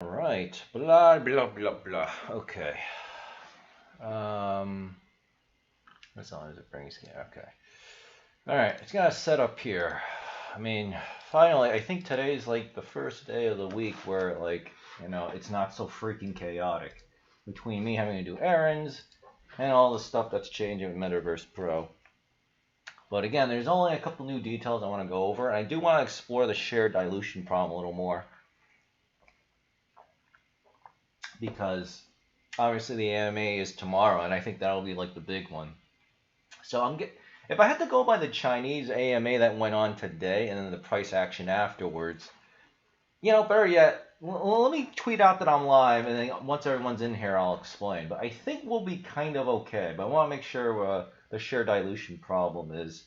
Right, blah blah blah blah. Okay. As long as it brings me. Okay. All right, it's gonna set up here. I mean, finally, I think today's like the first day of the week where it's not so freaking chaotic between me having to do errands and all the stuff that's changing with Metaverse Pro. But again, there's only a couple new details I want to go over, and I do want to explore the shared dilution problem a little more because obviously the AMA is tomorrow, and I think that'll be like the big one. So if I had to go by the Chinese AMA that went on today and then the price action afterwards, better yet, let me tweet out that I'm live, and then once everyone's in here, I'll explain. But I think we'll be kind of okay. But I want to make sure the share dilution problem is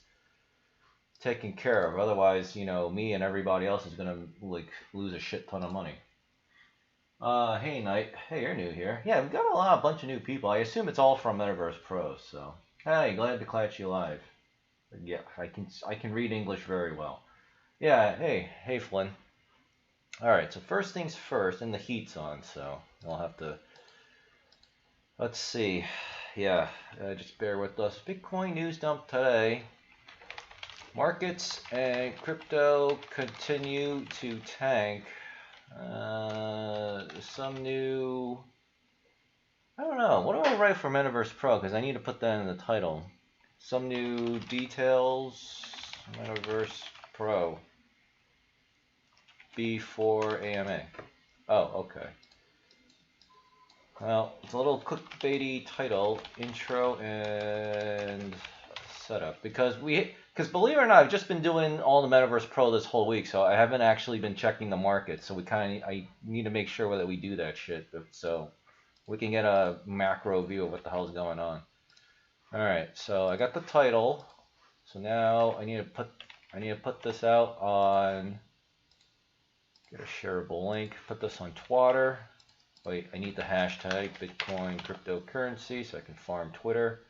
taken care of. Otherwise, me and everybody else is gonna lose a shit ton of money. Hey Knight, hey, you're new here. Yeah, we've got a bunch of new people. I assume it's all from Metaverse Pro. So hey, glad to catch you live. Yeah, I can read English very well. Yeah, hey Flynn. All right, so first things first, and the heat's on, so I'll have to. Let's see. Yeah, just bear with us. Bitcoin news dump today. Markets and crypto continue to tank. Some new. I don't know. What do I write for Metaverse Pro? Because I need to put that in the title. Some new details. Metaverse Pro. Before AMA. Oh, okay. Well, it's a little clickbaity title, intro and setup, because believe it or not, I've just been doing all the Metaverse Pro this whole week, so I haven't actually been checking the market. So I need to make sure that we do that shit, so we can get a macro view of what the hell's going on. All right, so I got the title. So now I need to put this out on. Get a shareable link. Put this on Twitter. Wait, I need the hashtag Bitcoin cryptocurrency so I can farm Twitter.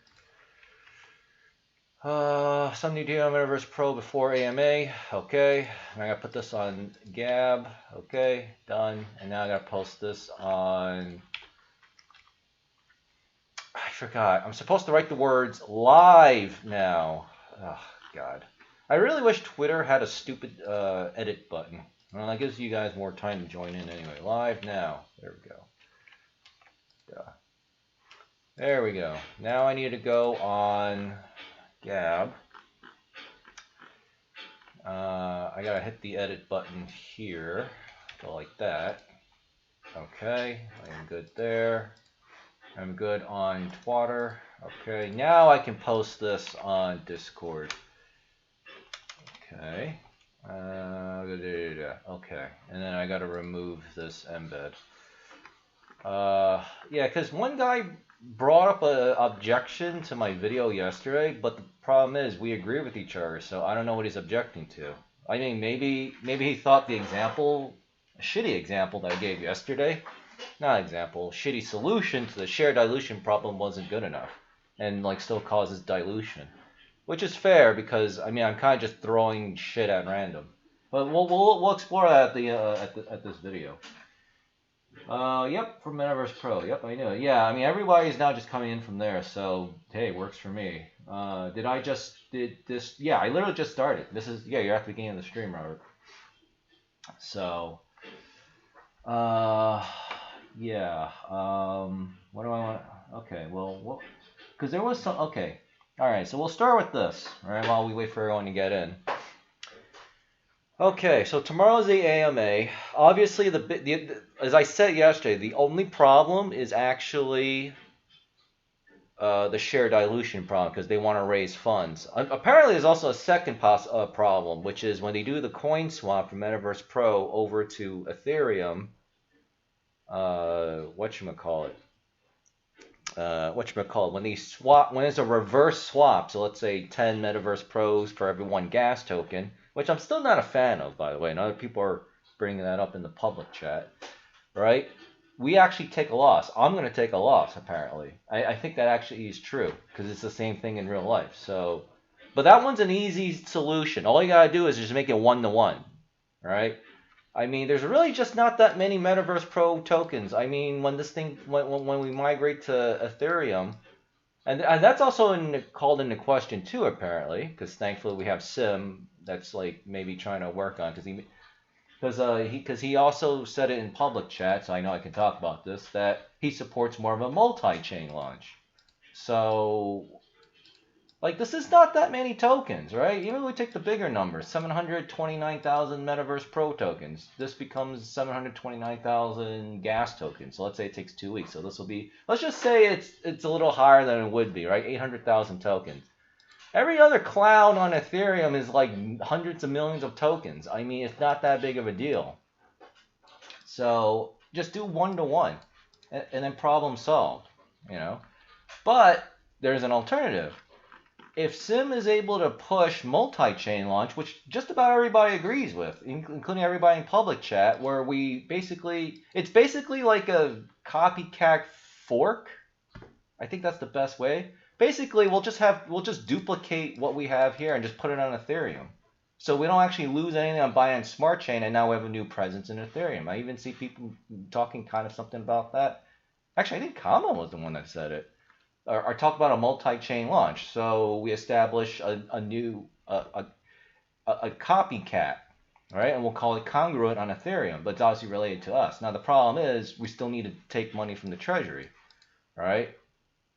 Some new deal on Metaverse Pro before AMA. Okay. I gotta put this on Gab. Okay, done. And now I gotta post this on. I forgot. I'm supposed to write the words live now. Oh, God. I really wish Twitter had a stupid edit button. Well, that gives you guys more time to join in anyway. Live now. There we go. Yeah. There we go. Now I need to go on Gab. I gotta hit the edit button here. Go like that. Okay. I'm good there. I'm good on Twitter. Okay. Now I can post this on Discord. Okay. Okay, and then I gotta remove this embed. Yeah, because one guy brought up an objection to my video yesterday, but the problem is we agree with each other, so I don't know what he's objecting to. I mean, maybe he thought the example, a shitty example that I gave yesterday, not example, shitty solution to the share dilution problem wasn't good enough, and still causes dilution. Which is fair because I mean I'm kind of just throwing shit at random, but we'll explore that at this video. Yep, from Metaverse Pro. Yep, I knew it. Yeah, I mean everybody's now just coming in from there, so hey, works for me. Did this? Yeah, I literally just started. You're at the beginning of the stream, Robert. So, yeah. What do I want? Okay, well, because there was some. Okay. All right, so we'll start with this, all right, while we wait for everyone to get in. Okay, so tomorrow's the AMA. Obviously, as I said yesterday, the only problem is actually the share dilution problem because they want to raise funds. Apparently, there's also a second problem, which is when they do the coin swap from Metaverse Pro over to Ethereum. Whatchamacallit? When they swap, when it's a reverse swap, so let's say 10 Metaverse Pros for every one gas token, which I'm still not a fan of, by the way, and other people are bringing that up in the public chat, right? We actually take a loss. I'm going to take a loss, apparently. I think that actually is true, because it's the same thing in real life. So, but that one's an easy solution. All you got to do is just make it 1-to-1, right? I mean, there's really just not that many Metaverse Pro tokens. I mean, when we migrate to Ethereum, and that's also called into question too, apparently, because thankfully we have Sim that's like maybe trying to work on because he also said it in public chat, so I know I can talk about this, that he supports more of a multi-chain launch. So like, this is not that many tokens, right? Even if we take the bigger numbers, 729,000 Metaverse Pro tokens. This becomes 729,000 gas tokens. So let's say it takes 2 weeks. So this will be, let's just say it's a little higher than it would be, right? 800,000 tokens. Every other cloud on Ethereum is like hundreds of millions of tokens. I mean, it's not that big of a deal. So just do 1-to-1 and then problem solved, you know? But there's an alternative. If Sim is able to push multi-chain launch, which just about everybody agrees with, including everybody in public chat, where it's basically like a copycat fork. I think that's the best way. Basically, we'll just duplicate what we have here and just put it on Ethereum. So we don't actually lose anything on Binance Smart Chain, and now we have a new presence in Ethereum. I even see people talking kind of something about that. Actually, I think Kama was the one that said it. Or talk about a multi-chain launch. So we establish a new copycat, right? And we'll call it congruent on Ethereum, but it's obviously related to us. Now the problem is we still need to take money from the Treasury, right?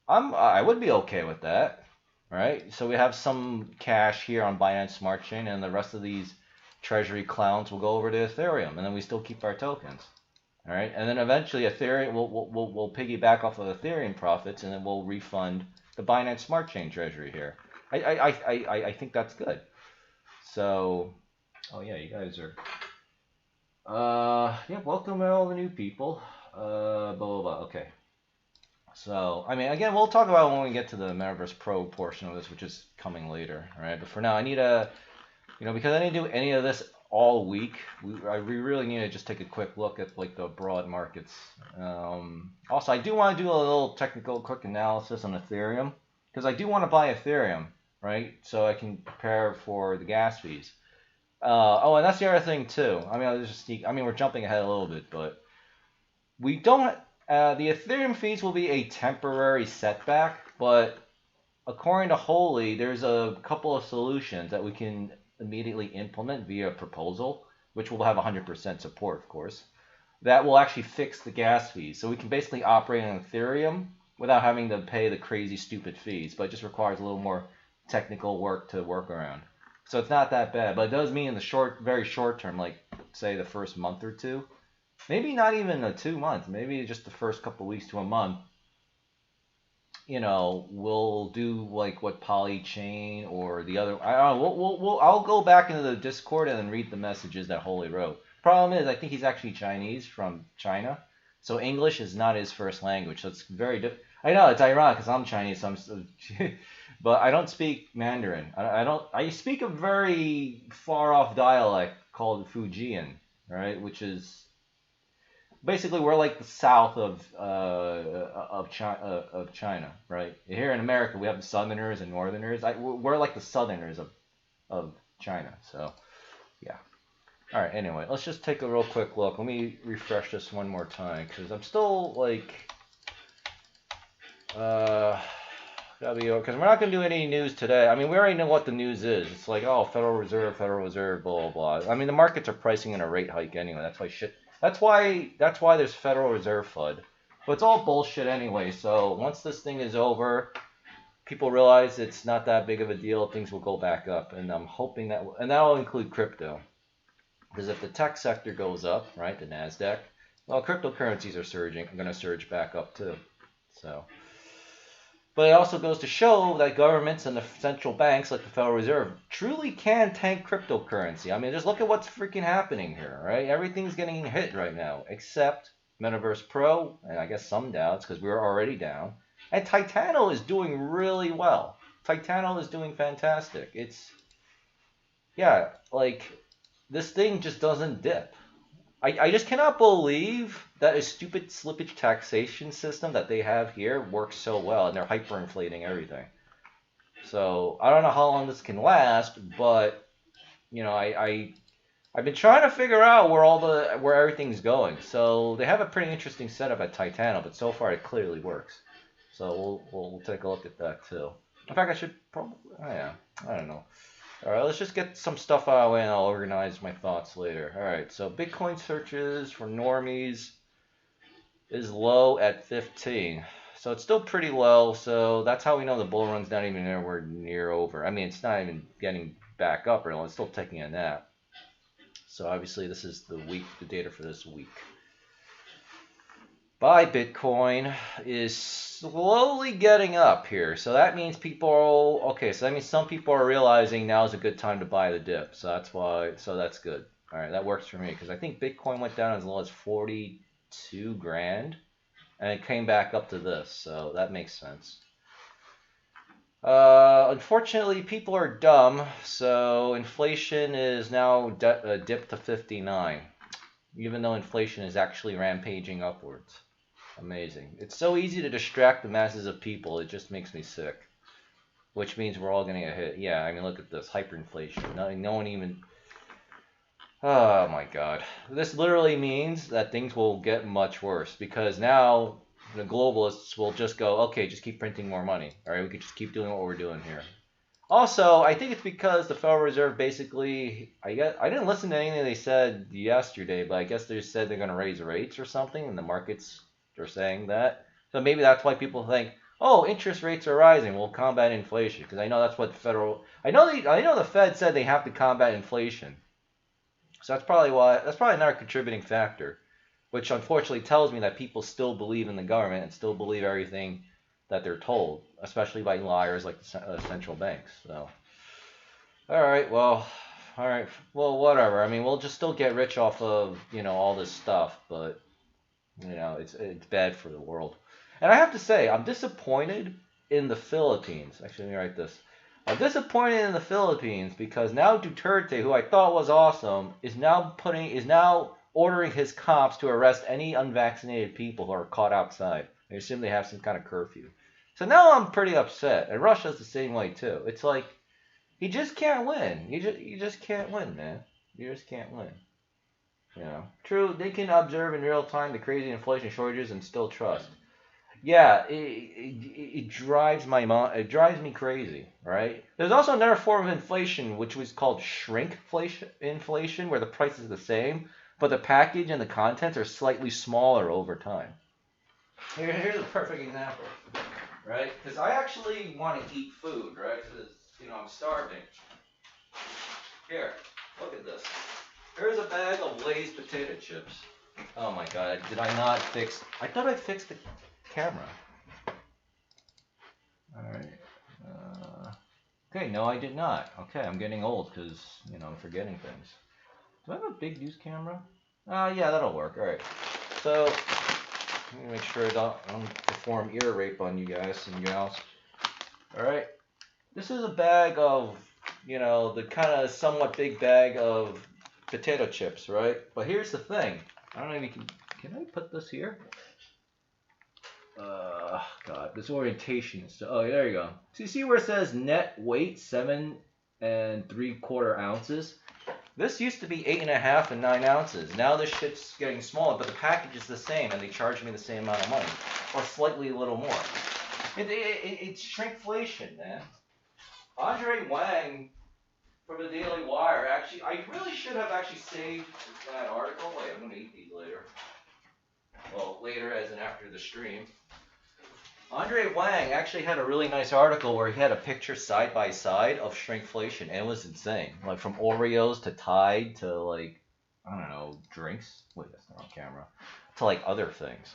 I would be okay with that, right? So we have some cash here on Binance Smart Chain, and the rest of these Treasury clowns will go over to Ethereum, and then we still keep our tokens. All right, and then eventually Ethereum will piggyback off of Ethereum profits, and then we'll refund the Binance Smart Chain treasury here. I think that's good. So, oh yeah, you guys are. Yeah, welcome all the new people. Blah blah blah. Okay. So, I mean, again, we'll talk about it when we get to the Metaverse Pro portion of this, which is coming later. All right, but for now, I need a, because I didn't do any of this all week, we really need to just take a quick look at like the broad markets. Also, I do want to do a little technical quick analysis on Ethereum, because I do want to buy Ethereum, right? So I can prepare for the gas fees. Oh, and that's the other thing too. I mean, we're jumping ahead a little bit, but we don't. The Ethereum fees will be a temporary setback, but according to Holy, there's a couple of solutions that we can immediately implement via proposal, which will have 100% support, of course, that will actually fix the gas fees. So we can basically operate on Ethereum without having to pay the crazy, stupid fees, but it just requires a little more technical work to work around. So it's not that bad, but it does mean in the very short term, like say the first month or two, maybe not even the 2 months, maybe just the first couple weeks to a month, we'll do like what Polychain or the other. I don't know. I'll go back into the Discord and then read the messages that Holy wrote. Problem is, I think he's actually Chinese from China, so English is not his first language. So it's very difficult. I know it's ironic because I'm Chinese, so but I don't speak Mandarin. I speak a very far off dialect called Fujian, right? Which is basically we're like the south of China, right? Here in America, we have the Southerners and Northerners. We're like the Southerners of China. So, yeah. All right. Anyway, let's just take a real quick look. Let me refresh this one more time because I'm still like, gotta be because we're not gonna do any news today. I mean, we already know what the news is. It's like, oh, Federal Reserve, blah blah blah. I mean, the markets are pricing in a rate hike anyway. That's why there's Federal Reserve FUD. But it's all bullshit anyway, so once this thing is over, people realize it's not that big of a deal, things will go back up. And I'm hoping and that'll include crypto. Because if the tech sector goes up, right, the NASDAQ, well, cryptocurrencies are going to surge back up too. So, but it also goes to show that governments and the central banks, like the Federal Reserve, truly can tank cryptocurrency. I mean, just look at what's freaking happening here, right? Everything's getting hit right now, except Metaverse Pro, and I guess some doubts because we were already down. And Titano is doing really well. Titano is doing fantastic. Like, this thing just doesn't dip. I just cannot believe that a stupid slippage taxation system that they have here works so well, and they're hyperinflating everything. So I don't know how long this can last, but I I've been trying to figure out where everything's going. So they have a pretty interesting setup at Titano, but so far it clearly works. So we'll take a look at that too. In fact, I should probably, oh yeah, I don't know. All right, let's just get some stuff out of the way and I'll organize my thoughts later. All right, so Bitcoin searches for normies is low at 15. So it's still pretty low. So that's how we know the bull run's not even anywhere near over. I mean, it's not even getting back up or it's still taking a nap. So obviously this is the data for this week. Buy Bitcoin is slowly getting up here. So that means so that means some people are realizing now is a good time to buy the dip. So that's good. All right, that works for me because I think Bitcoin went down as low as 42 grand and it came back up to this. So that makes sense. Unfortunately, people are dumb. So inflation is now dipped to 59, even though inflation is actually rampaging upwards. Amazing. It's so easy to distract the masses of people. It just makes me sick. Which means we're all going to get hit. Yeah, I mean, look at this. Hyperinflation. No one even... Oh, my God. This literally means that things will get much worse. Because now the globalists will just go, okay, just keep printing more money. All right, we could just keep doing what we're doing here. Also, I think it's because the Federal Reserve basically, I didn't listen to anything they said yesterday, but I guess they said they're going to raise rates or something, and the markets are saying that. So maybe that's why people think, oh, interest rates are rising, we'll combat inflation. Because I know that's what I know the Fed said they have to combat inflation. So that's probably another contributing factor, which unfortunately tells me that people still believe in the government and still believe everything that they're told, especially by liars like the central banks. So, all right, well, whatever. I mean, we'll just still get rich off of all this stuff, but it's bad for the world. And I have to say, I'm disappointed in the Philippines. Actually, let me write this. I'm disappointed in the Philippines because now Duterte, who I thought was awesome, is now ordering his cops to arrest any unvaccinated people who are caught outside. I assume they have some kind of curfew. So now I'm pretty upset. And Russia's the same way too. It's like, he just can't win. You just can't win, man. You just can't win. True, they can observe in real time the crazy inflation shortages and still trust. Yeah, it drives me crazy, right? There's also another form of inflation, which was called shrinkflation, where the price is the same, but the package and the contents are slightly smaller over time. Here's a perfect example, right? Because I actually want to eat food, right? Because I'm starving. Here, look at this. Here's a bag of Lay's potato chips. Oh my God, did I not fix? I thought I fixed the camera. All right. Okay, no, I did not. Okay, I'm getting old because I'm forgetting things. Do I have a big news camera? Yeah, that'll work. All right. So let me make sure I don't perform ear rape on you guys and gals. All right. This is a bag of the kind of somewhat big bag of potato chips, right? But here's the thing. I don't know if you can I put this here? God, this orientation is oh, there you go. So you see where it says net weight 7 3/4 ounces? This used to be 8.5 and 9 ounces. Now this shit's getting smaller, but the package is the same, and they charge me the same amount of money, or slightly a little more. It's shrinkflation, man. Andre Wang from the Daily Wire. Actually, I really should have actually saved that article. Wait, I'm gonna eat these later. Well, later as in after the stream. Andre Wang actually had a really nice article where he had a picture side by side of shrinkflation, and it was insane. Like from Oreos to Tide to like, I don't know, drinks. Wait, that's not on camera. To like other things.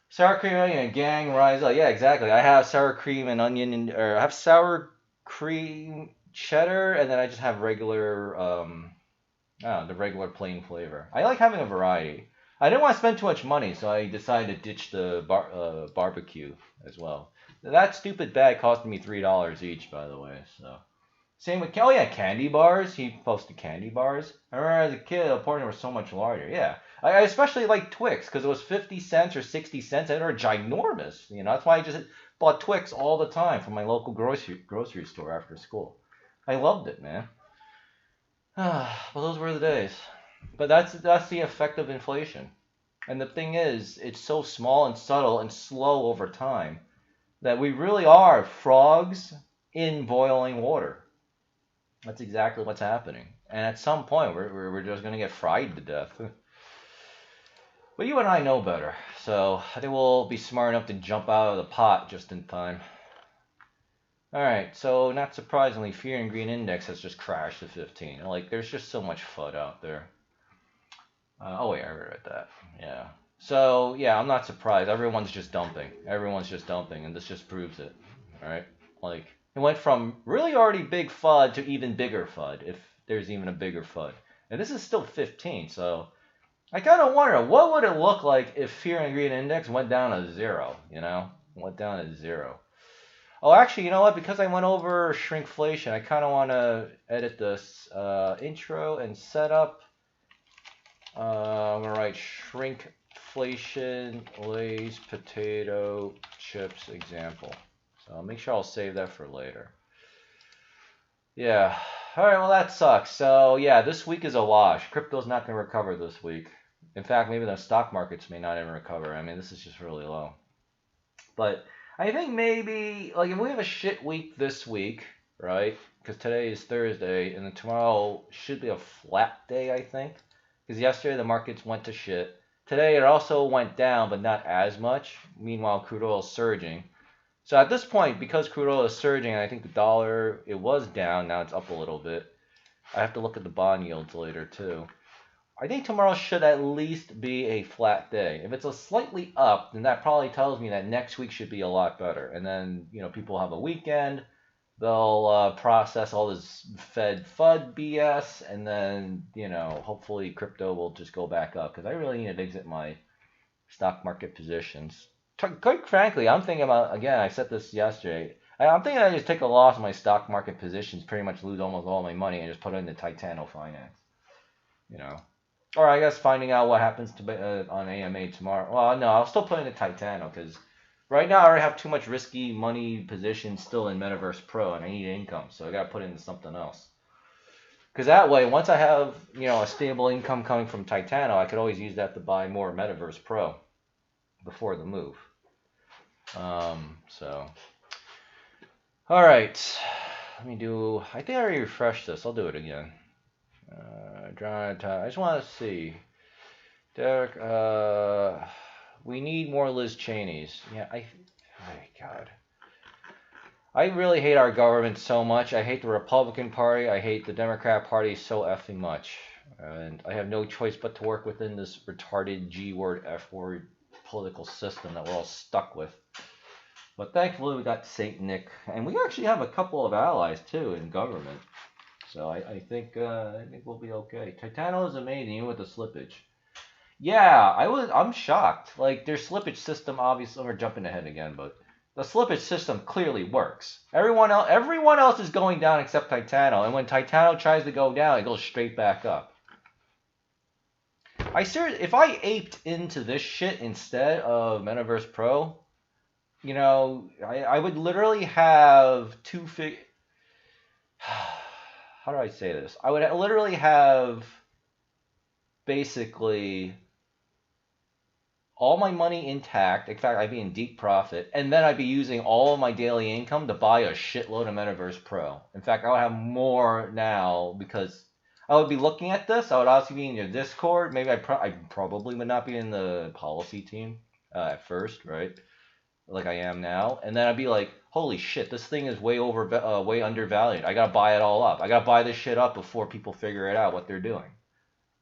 Sour cream, onion, gang, rise up. Yeah, exactly. I have sour cream and onion, or I have sour cream cheddar, and then I just have regular, the regular plain flavor. I like having a variety. I didn't want to spend too much money, so I decided to ditch the barbecue as well. That stupid bag costed me $3 each, by the way. So same with candy bars. He posted candy bars. I remember as a kid, the portion was so much larger. Yeah, I especially like Twix because it was 50 cents or 60 cents, and they were ginormous. That's why I just bought Twix all the time from my local grocery store after school. I loved it, man. But those were the days. But that's the effect of inflation. And the thing is, it's so small and subtle and slow over time that we really are frogs in boiling water. That's exactly what's happening. And at some point, we're just going to get fried to death. But you and I know better, so I think we'll be smart enough to jump out of the pot just in time. Alright, so not surprisingly, Fear and Green Index has just crashed to 15. Like, there's just so much FUD out there. Oh wait, I read that. Yeah. So, yeah, I'm not surprised. Everyone's just dumping. Everyone's just dumping, and this just proves it. Alright? Like, it went from really already big FUD to even bigger FUD, if there's even a bigger FUD. And this is still 15, so I kind of wonder, what would it look like if Fear and Greed Index went down to 0, you know? Went down to 0. Oh, actually, you know what? Because I went over Shrinkflation, I kind of want to edit this intro and setup. I'm going to write Shrinkflation Lay's potato chips example. So I'll make sure I'll save that for later. Yeah. All right, well, that sucks. So, yeah, this week is a wash. Crypto's not going to recover this week. In fact, maybe the stock markets may not even recover. I mean, this is just really low. But I think maybe, like, if we have a shit week this week, right? Because today is Thursday, and then tomorrow should be a flat day, I think. Because yesterday the markets went to shit. Today it also went down, but not as much. Meanwhile, crude oil is surging. So at this point, because crude oil is surging, and I think the dollar, it was down, now it's up a little bit. I have to look at the bond yields later, too. I think tomorrow should at least be a flat day. If it's a slightly up, then that probably tells me that next week should be a lot better. And then, you know, people have a weekend. They'll process all this Fed FUD BS. And then, you know, hopefully crypto will just go back up. Because I really need to exit my stock market positions. Quite frankly, I'm thinking about, again, I said this yesterday. I'm thinking I just take a loss in my stock market positions, pretty much lose almost all my money, and just put it into Titano finance. You know. Or I guess finding out what happens to on AMA tomorrow. Well, no, I'll still put in the Titano because right now I already have too much risky money positions still in Metaverse Pro, and I need income, so I got to put into something else. Because that way, once I have, you know, a stable income coming from Titano, I could always use that to buy more Metaverse Pro before the move. So, all right, let me do. I think I already refreshed this. I'll do it again. I just want to see. Derek, we need more Liz Cheneys. Yeah, oh God. I really hate our government so much. I hate the Republican Party. I hate the Democrat Party so effing much. And I have no choice but to work within this retarded G-word, F-word political system that we're all stuck with. But thankfully we got St. Nick. And we actually have a couple of allies, too, in government. So I think we'll be okay. Titano is amazing, even with the slippage. Yeah, I'm shocked. Like, their slippage system, obviously, we're jumping ahead again, but the slippage system clearly works. Everyone else is going down except Titano, and when Titano tries to go down, it goes straight back up. If I aped into this shit instead of Metaverse Pro, you know, I would literally have how do I say this? I would literally have basically all my money intact. In fact, I'd be in deep profit. And then I'd be using all of my daily income to buy a shitload of Metaverse Pro. In fact, I would have more now because I would be looking at this. I would also be in your Discord. Maybe I probably would not be in the policy team at first, right? Like I am now. And then I'd be like, holy shit, this thing is way undervalued. I gotta buy it all up. I gotta buy this shit up before people figure it out what they're doing.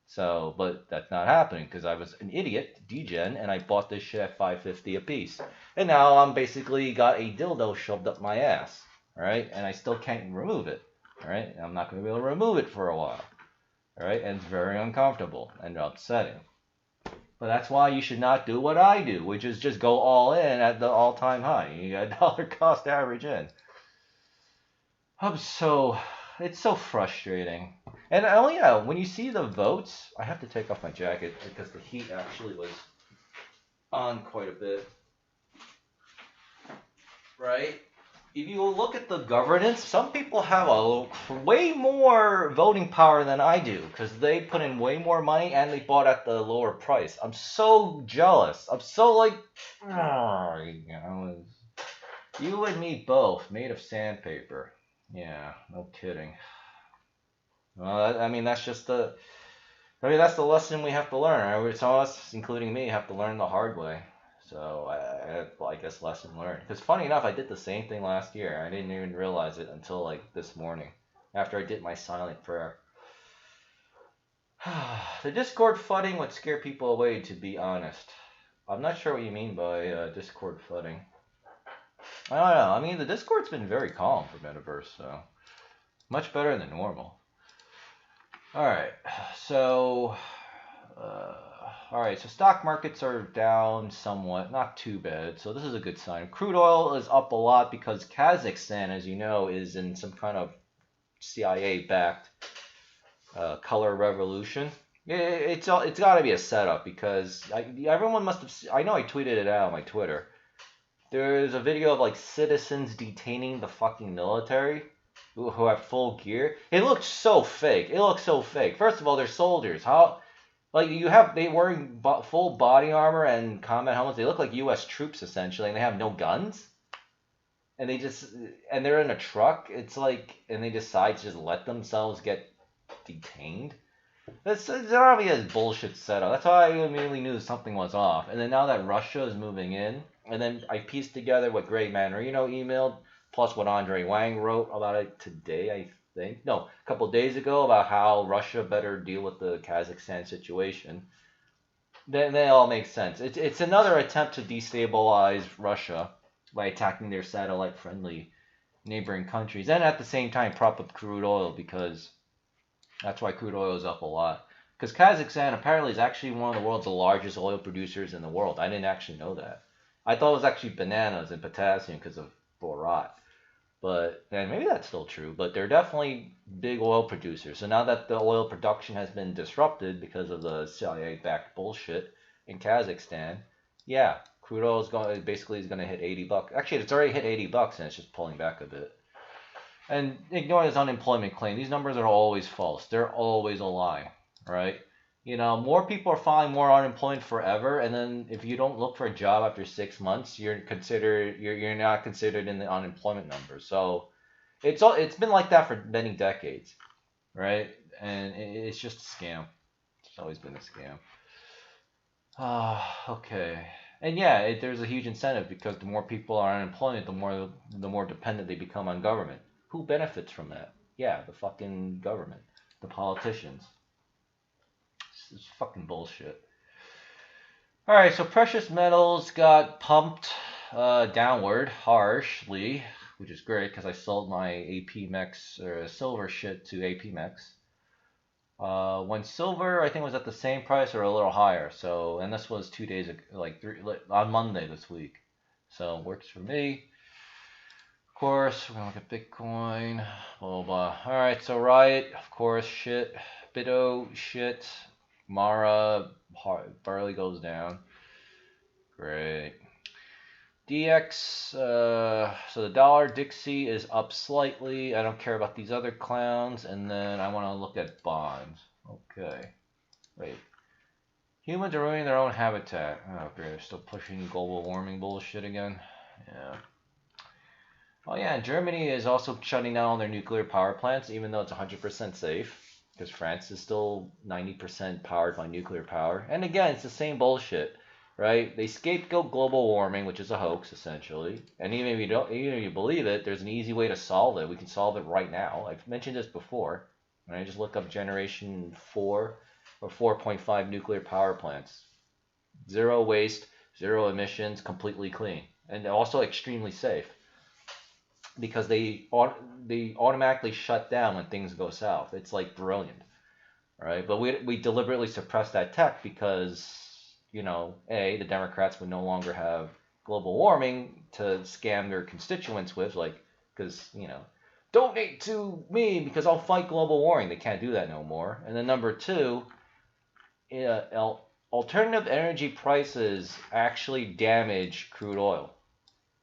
So, but that's not happening because I was an idiot, degen, and I bought this shit at $5.50 a piece. And now I'm basically got a dildo shoved up my ass, right? And I still can't remove it, right? I'm not going to be able to remove it for a while, right? And it's very uncomfortable and upsetting. But that's why you should not do what I do, which is just go all in at the all-time high. You got dollar cost average in. It's so frustrating. And yeah, when you see the votes, I have to take off my jacket because the heat actually was on quite a bit. Right? if you look at the governance, some people have a way more voting power than I do because they put in way more money and they bought at the lower price. I'm so jealous. I'm so like, you and me both made of sandpaper. Yeah, no kidding. Well, I mean, that's just the. I mean, that's the lesson we have to learn. Right? Some of us, including me, have to learn the hard way. So I guess lesson learned. Because funny enough, I did the same thing last year. I didn't even realize it until like this morning, after I did my silent prayer. The Discord flooding would scare people away, to be honest. I'm not sure what you mean by Discord flooding. I don't know. I mean, the Discord's been very calm for Metaverse, so much better than normal. All right, so so stock markets are down somewhat, not too bad. So this is a good sign. Crude oil is up a lot because Kazakhstan, as you know, is in some kind of CIA-backed color revolution. It's got to be a setup because everyone must have. I know I tweeted it out on my Twitter. There's a video of like citizens detaining the fucking military who have full gear. It looks so fake. It looks so fake. First of all, they're soldiers. How, like, they wearing full body armor and combat helmets. They look like U.S. troops essentially, and they have no guns. And they're in a truck. It's like, and they decide to just let themselves get detained. It's obvious bullshit setup. That's how I immediately knew something was off. And then now that Russia is moving in, and then I pieced together what Greg Mannarino emailed, plus what Andre Wang wrote about it today, I think. No, a couple of days ago about how Russia better deal with the Kazakhstan situation. Then they all make sense. It's another attempt to destabilize Russia by attacking their satellite-friendly neighboring countries, and at the same time prop up crude oil because that's why crude oil is up a lot. Because Kazakhstan apparently is actually one of the world's largest oil producers in the world. I didn't actually know that. I thought it was actually bananas and potassium because of Borat. And maybe that's still true, but they're definitely big oil producers. So now that the oil production has been disrupted because of the CIA-backed bullshit in Kazakhstan, yeah, crude oil is going to hit $80. Actually, it's already hit $80 and it's just pulling back a bit. And ignore his unemployment claim. These numbers are always false. They're always a lie, right? You know, more people are filing more unemployment forever, and then if you don't look for a job after 6 months, you're not considered in the unemployment numbers. So it's been like that for many decades, right? And it's just a scam. It's always been a scam. Okay. And yeah, there's a huge incentive because the more people are unemployed, the more dependent they become on government. Who benefits from that? Yeah, the fucking government, the politicians. It's fucking bullshit. All right, so precious metals got pumped downward harshly, which is great because I sold my APMEX or silver shit to APMEX. When silver, I think, was at the same price or a little higher. So, and this was 2 days ago, on Monday this week. So, works for me. Of course, we're gonna look at Bitcoin. Blah blah blah. All right, so Riot, of course, shit. Bitto, shit. Mara barely goes down. Great. DX, so the dollar Dixie is up slightly. I don't care about these other clowns. And then I want to look at bonds. Okay. Wait. Humans are ruining their own habitat. Oh, great. They're still pushing global warming bullshit again. Yeah. Oh, yeah. And Germany is also shutting down all their nuclear power plants, even though it's 100% safe. Because France is still 90% powered by nuclear power. And again, it's the same bullshit, right? They scapegoat global warming, which is a hoax, essentially. And even if you believe it, there's an easy way to solve it. We can solve it right now. I've mentioned this before. Right? Just look up Generation 4 or 4.5 nuclear power plants. Zero waste, zero emissions, completely clean. And also extremely safe. Because they automatically shut down when things go south. It's like brilliant, right? But we deliberately suppress that tech because, you know, the Democrats would no longer have global warming to scam their constituents with, like, because, you know, donate to me because I'll fight global warming. They can't do that no more. And then number two, alternative energy prices actually damage crude oil.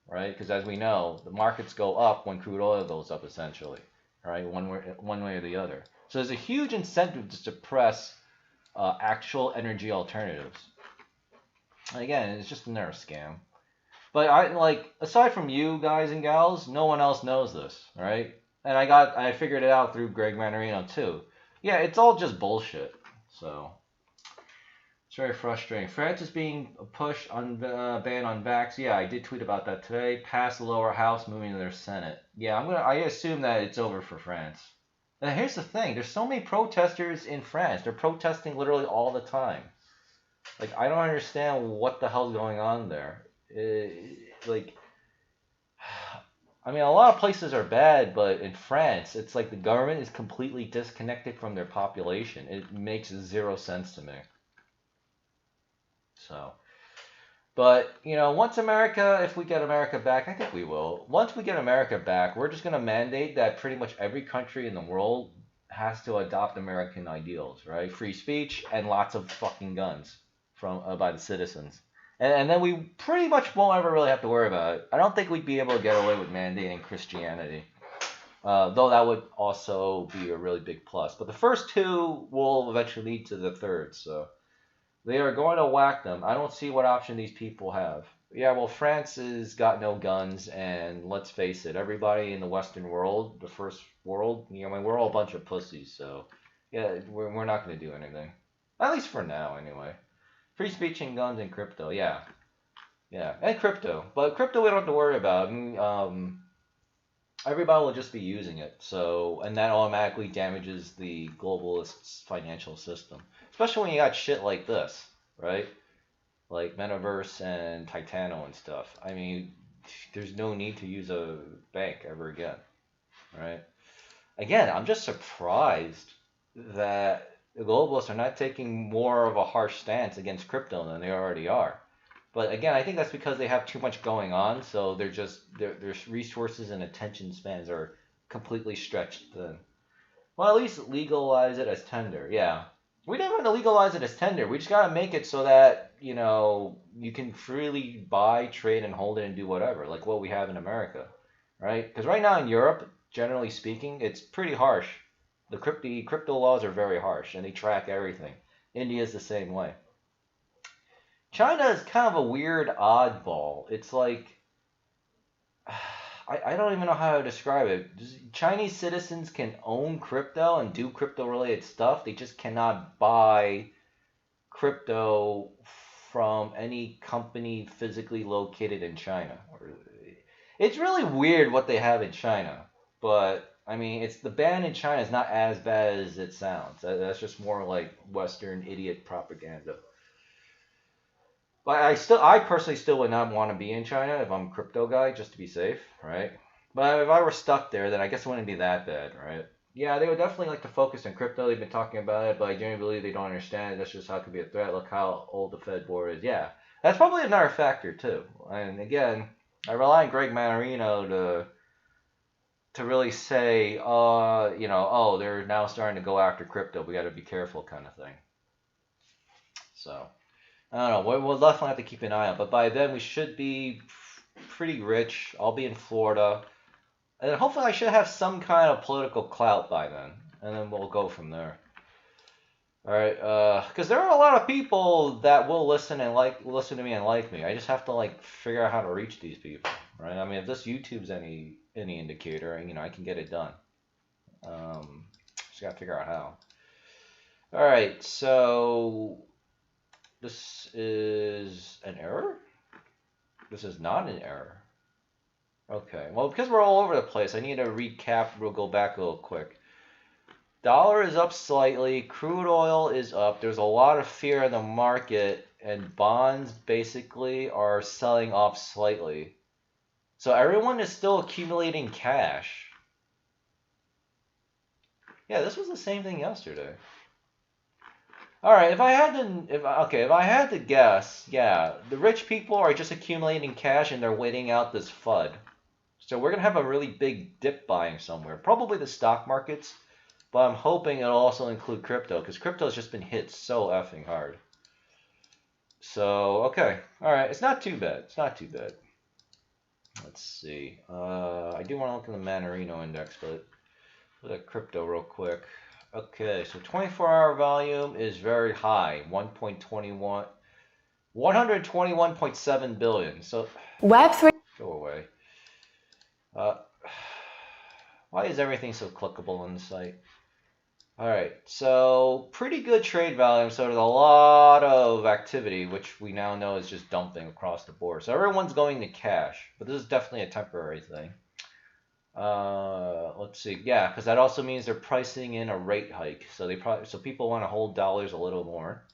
right? Because as we know, the markets go up when crude oil goes up, essentially, right? One way or the other. So there's a huge incentive to suppress actual energy alternatives. And again, it's just another scam. But I like, aside from you guys and gals, no one else knows this, right? And I figured it out through Greg Mannarino too. Yeah, it's all just bullshit. So it's very frustrating. France is being pushed on ban on vax. Yeah, I did tweet about that today. Pass the lower house, moving to their Senate. Yeah, I assume that it's over for France. And here's the thing: there's so many protesters in France. They're protesting literally all the time. Like, I don't understand what the hell's going on there. Like, I mean, a lot of places are bad, but in France, it's like the government is completely disconnected from their population. It makes zero sense to me. So, but, you know, once America, if we get America back, I think we will. Once we get America back, we're just going to mandate that pretty much every country in the world has to adopt American ideals, right? Free speech and lots of fucking guns from by the citizens. And then we pretty much won't ever really have to worry about it. I don't think we'd be able to get away with mandating Christianity. Though that would also be a really big plus. But the first two will eventually lead to the third, so they are going to whack them. I don't see what option these people have. Yeah, well, France has got no guns, and let's face it, everybody in the Western world, the first world, you know, I mean, we're all a bunch of pussies, so yeah, we're not going to do anything. At least for now, anyway. Free speech and guns and crypto, yeah. Yeah, and crypto. But crypto we don't have to worry about. I mean, everybody will just be using it. So, and that automatically damages the globalists' financial system. Especially when you got shit like this, right? Like Metaverse and Titano and stuff. I mean, there's no need to use a bank ever again, right? Again, I'm just surprised that the globalists are not taking more of a harsh stance against crypto than they already are. But again, I think that's because they have too much going on, so they're just their resources and attention spans are completely stretched thin. Well, at least legalize it as tender. Yeah, we don't want to legalize it as tender. We just gotta make it so that, you know, you can freely buy, trade, and hold it and do whatever, like what we have in America, right? Because right now in Europe, generally speaking, it's pretty harsh. The crypto laws are very harsh, and they track everything. India is the same way. China is kind of a weird oddball. It's like, I don't even know how to describe it. Chinese citizens can own crypto and do crypto-related stuff. They just cannot buy crypto from any company physically located in China. It's really weird what they have in China, but I mean, it's the ban in China is not as bad as it sounds. That's just more like Western idiot propaganda. But I personally still would not want to be in China if I'm a crypto guy, just to be safe, right? But if I were stuck there, then I guess it wouldn't be that bad, right? Yeah, they would definitely like to focus on crypto. They've been talking about it, but I genuinely believe they don't understand it. That's just how it could be a threat. Look how old the Fed board is. Yeah, that's probably another factor too. And again, I rely on Greg Mannarino to really say, you know, oh, they're now starting to go after crypto. We got to be careful, kind of thing. So, I don't know. We'll definitely have to keep an eye on. But by then, we should be pretty rich. I'll be in Florida. And hopefully I should have some kind of political clout by then. And then we'll go from there. Alright, because there are a lot of people that will listen to me and like me. I just have to, like, figure out how to reach these people, right? I mean, if this YouTube's any indicator, you know, I can get it done. Just gotta figure out how. Alright, so this is an error? This is not an error. Okay, well, because we're all over the place, I need to recap. We'll go back a little quick. Dollar is up slightly. Crude oil is up. There's a lot of fear in the market, and bonds basically are selling off slightly. So everyone is still accumulating cash. Yeah, this was the same thing yesterday. All right, if I had to guess, yeah, the rich people are just accumulating cash and they're waiting out this FUD. So we're gonna have a really big dip buying somewhere, probably the stock markets, but I'm hoping it'll also include crypto because crypto has just been hit so effing hard. So okay, all right, it's not too bad. It's not too bad. Let's see. I do want to look at the Mannarino index, but look at crypto real quick. Okay, so 24-hour volume is very high, 121.7 billion. So Web3. go away. Why is everything so clickable on the site? All right, so pretty good trade volume. So there's a lot of activity, which we now know is just dumping across the board. So everyone's going to cash, but this is definitely a temporary thing. Let's see. Yeah, because that also means they're pricing in a rate hike. So people want to hold dollars a little more.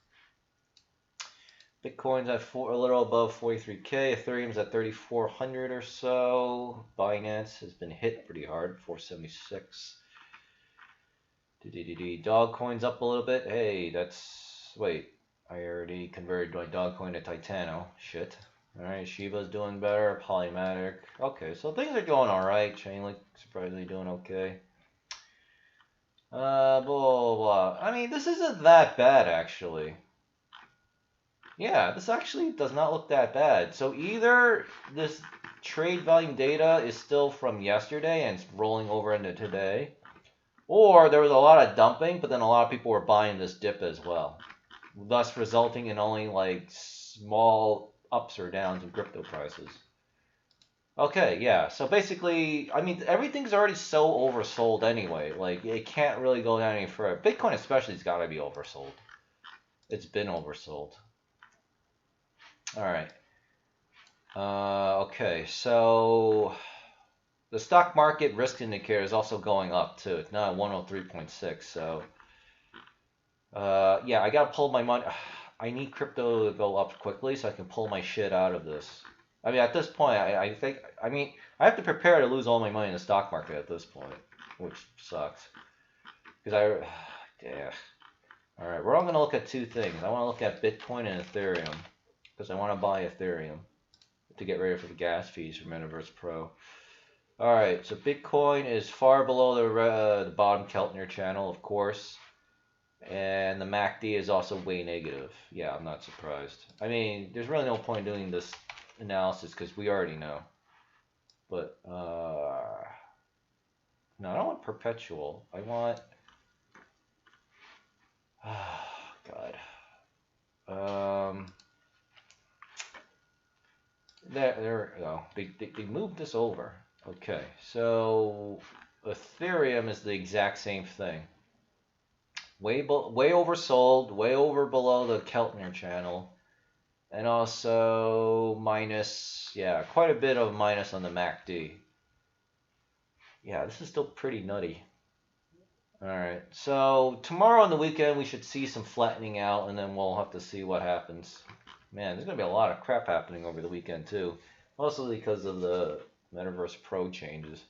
Bitcoin's at a little above 43K. Ethereum's at 3,400 or so. Binance has been hit pretty hard, 476. Dog coin's up a little bit. Hey, wait, I already converted my dog coin to Titano. Shit. Alright, Shiba's doing better. Polymatic. Okay, so things are going alright. Chainlink surprisingly doing okay. Blah, blah, blah. I mean, this isn't that bad, actually. Yeah, this actually does not look that bad. So either this trade volume data is still from yesterday and it's rolling over into today, or there was a lot of dumping, but then a lot of people were buying this dip as well, thus resulting in only like small ups or downs in crypto prices. Okay, yeah, so basically, I mean, everything's already so oversold anyway. Like, it can't really go down any further. Bitcoin especially has got to be oversold. It's been oversold. All right. Okay, so the stock market risk indicator is also going up too. It's now at 103.6. So, yeah, I gotta pull my money. I need crypto to go up quickly so I can pull my shit out of this. I mean, at this point, I think, I mean, I have to prepare to lose all my money in the stock market at this point, which sucks. Because yeah. All right, we're all gonna look at two things. I want to look at Bitcoin and Ethereum because I want to buy Ethereum to get ready for the gas fees for Metaverse Pro. All right, so Bitcoin is far below the bottom Keltner channel, of course, and the MACD is also way negative. Yeah, I'm not surprised. I mean, there's really no point doing this analysis because we already know. But no, I don't want perpetual. I want. God. There we go. They moved this over. Okay, so Ethereum is the exact same thing. Way oversold, way over below the Keltner channel, and also minus, yeah, quite a bit of minus on the MACD. Yeah, this is still pretty nutty. All right, so tomorrow on the weekend we should see some flattening out, and then we'll have to see what happens. Man, there's gonna be a lot of crap happening over the weekend too, mostly because of the Metaverse Pro changes.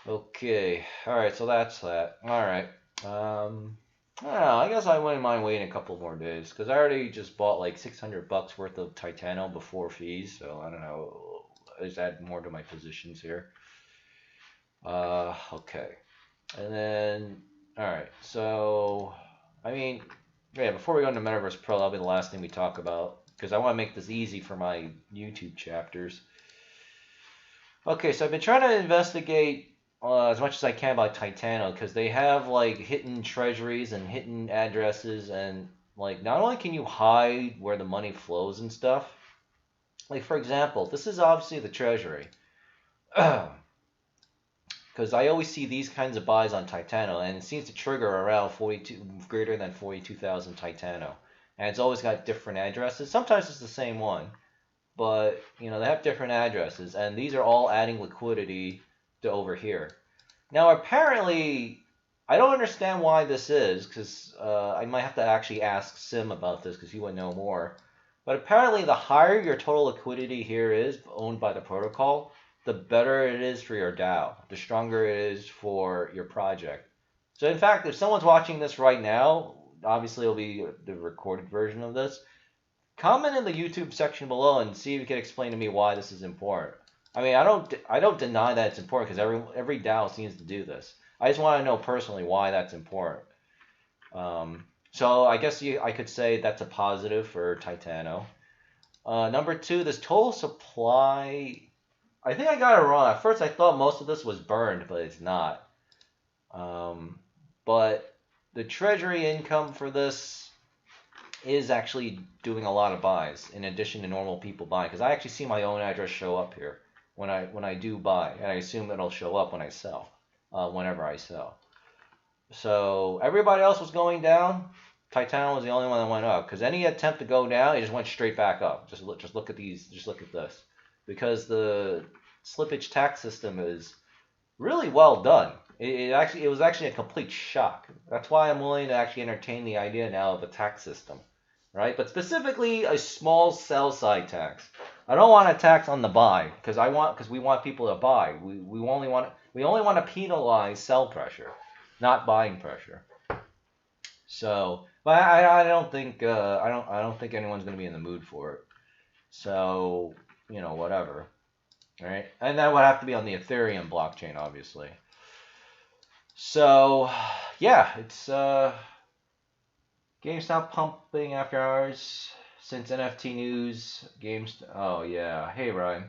Okay, all right, so that's that. All right, I don't know. I guess I wouldn't mind waiting a couple more days because I already just bought like $600 worth of Titano before fees, so I don't know. I just add more to my positions here. Okay, and then all right. So, I mean, yeah. Before we go into Metaverse Pro, that'll be the last thing we talk about because I want to make this easy for my YouTube chapters. Okay, so I've been trying to investigate as much as I can about Titano because they have like hidden treasuries and hidden addresses, and like not only can you hide where the money flows and stuff, like for example, this is obviously the treasury. Because I always see these kinds of buys on Titano, and it seems to trigger around greater than 42,000 Titano, and it's always got different addresses. Sometimes it's the same one, but you know they have different addresses, and these are all adding liquidity to over here. Now apparently, I don't understand why this is, because I might have to actually ask Sim about this because he would know more. But apparently, the higher your total liquidity here is owned by the protocol, the better it is for your DAO, the stronger it is for your project. So in fact, if someone's watching this right now, obviously it'll be the recorded version of this, comment in the YouTube section below and see if you can explain to me why this is important. I mean, I don't deny that it's important because every DAO seems to do this. I just want to know personally why that's important. So I guess I could say that's a positive for Titano. Number two, this total supply I think I got it wrong. At first I thought most of this was burned, but it's not. But the treasury income for this is actually doing a lot of buys in addition to normal people buying, because I actually see my own address show up here when I do buy, and I assume it'll show up when I sell, whenever I sell. So everybody else was going down. Titano was the only one that went up, because any attempt to go down, it just went straight back up. Just look at these. Just look at this, because the slippage tax system is really well done. It was actually a complete shock. That's why I'm willing to actually entertain the idea now of a tax system, right? But specifically a small sell side tax. I don't want a tax on the buy, because we want people to buy. We only want to penalize sell pressure, not buying pressure. So, but I don't think I don't think anyone's going to be in the mood for it. So, whatever. All right, and that would have to be on the Ethereum blockchain, obviously. So, yeah, it's GameStop pumping after hours since NFT news. Oh yeah, hey Ryan.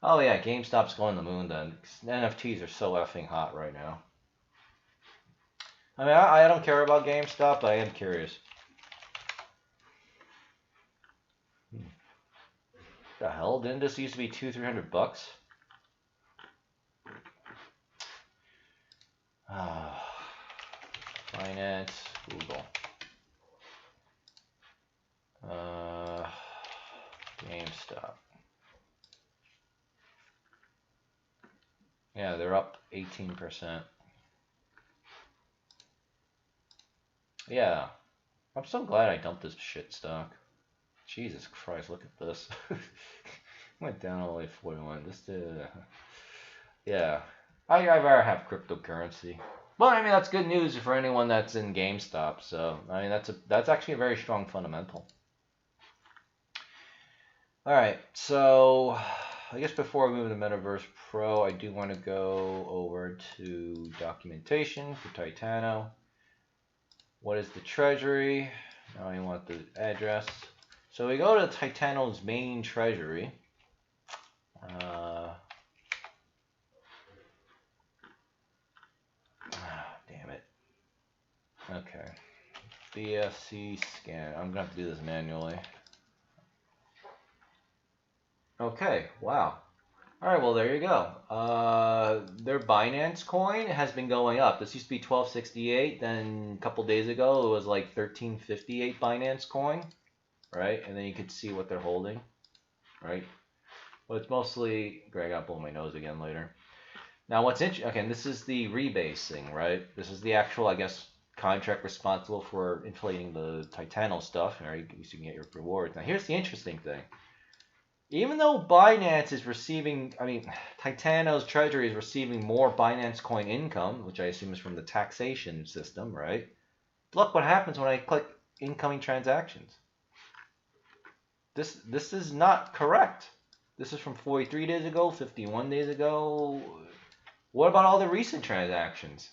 Oh yeah, GameStop's going to the moon then. NFTs are so effing hot right now. I mean, I don't care about GameStop, but I am curious. The hell? Didn't this used to be $200-300? Finance, Google. GameStop. Yeah, they're up 18%. Yeah, I'm so glad I dumped this shit stock. Jesus Christ, look at this. Went down all the way 41. Yeah. I'd rather have cryptocurrency. But I mean, that's good news for anyone that's in GameStop. So I mean, that's actually a very strong fundamental. All right, so I guess before we move to Metaverse Pro, I do want to go over to documentation for Titano. What is the Treasury? Now I want the address. So we go to Titano's main Treasury. Damn it. Okay. BSC scan. I'm going to have to do this manually. Okay, wow. Alright, well there you go. Their Binance coin has been going up. This used to be 1268, then a couple days ago it was like 1358 Binance coin. Right? And then you could see what they're holding. Right? Well, it's mostly... Greg, I'll blow my nose again later. Now what's interesting... Okay, this is the rebasing, right? This is the actual, I guess, contract responsible for inflating the Titano stuff. Right? So you can get your rewards. Now here's the interesting thing. Even though Binance is receiving, Titano's treasury is receiving more Binance coin income, which I assume is from the taxation system, right? Look what happens when I click incoming transactions. This is not correct. This is from 43 days ago, 51 days ago. What about all the recent transactions?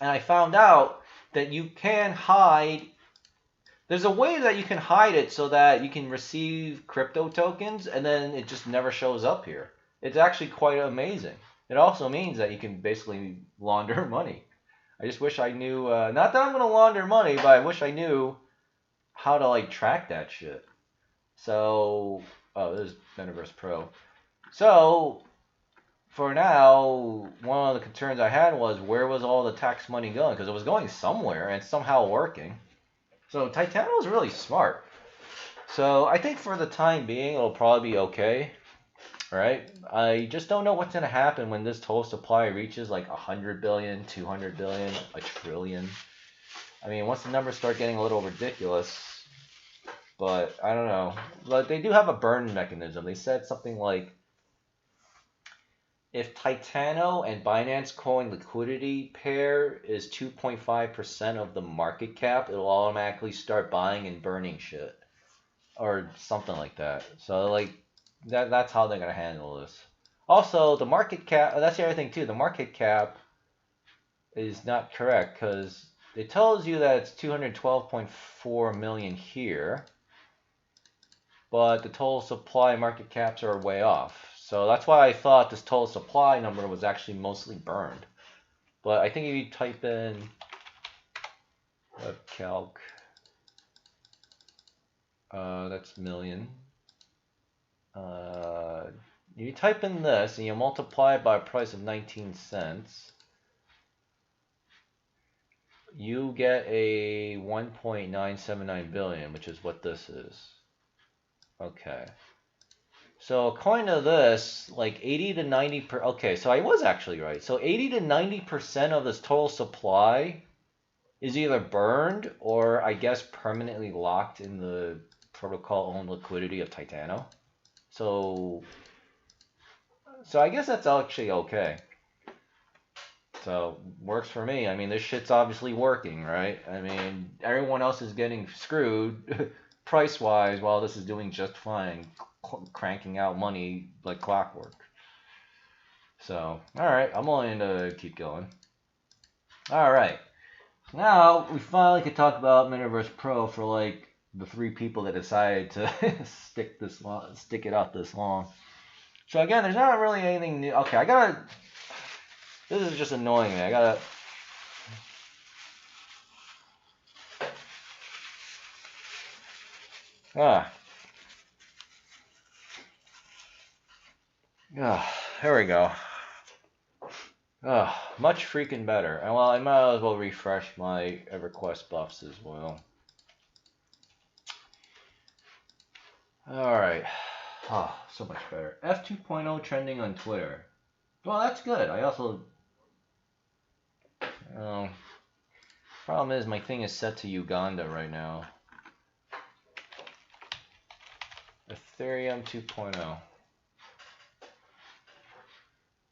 And I found out that you can hide. There's a way that you can hide it so that you can receive crypto tokens and then it just never shows up here. It's actually quite amazing. It also means that you can basically launder money. I just wish I knew, not that I'm going to launder money, but I wish I knew how to track that shit. So, there's Metaverse Pro. So, for now, one of the concerns I had was where was all the tax money going? Because it was going somewhere and it's somehow working. So Titano is really smart. So I think for the time being, it'll probably be okay. Right? I just don't know what's going to happen when this total supply reaches like 100 billion, 200 billion, a trillion. I mean, once the numbers start getting a little ridiculous, but I don't know. But they do have a burn mechanism. They said something like, if Titano and Binance coin liquidity pair is 2.5% of the market cap, it'll automatically start buying and burning shit. Or something like that. So that's how they're going to handle this. Also, the market cap, that's the other thing too, the market cap is not correct because it tells you that it's 212.4 million here, but the total supply market caps are way off. So that's why I thought this total supply number was actually mostly burned. But I think if you type in webcalc, that's million. You type in this and you multiply it by a price of 19 cents. You get a 1.979 billion, which is what this is. Okay. So according to this, like 80 to 90 per. Okay, so I was actually right. So 80 to 90% of this total supply is either burned or I guess permanently locked in the protocol-owned liquidity of Titano. So I guess that's actually okay. So works for me. I mean, this shit's obviously working, right? I mean, everyone else is getting screwed price-wise while this is doing just fine, cranking out money like clockwork. So, all right, I'm willing to keep going. All right, now we finally could talk about Metaverse Pro for like the 3 people that decided to stick it out this long. So again, there's not really anything new. Okay, this is just annoying me. Here we go. Much freaking better. And well, I might as well refresh my EverQuest buffs as well. Alright. Oh, so much better. F2.0 trending on Twitter. Well, that's good. I also... problem is my thing is set to Uganda right now. Ethereum 2.0.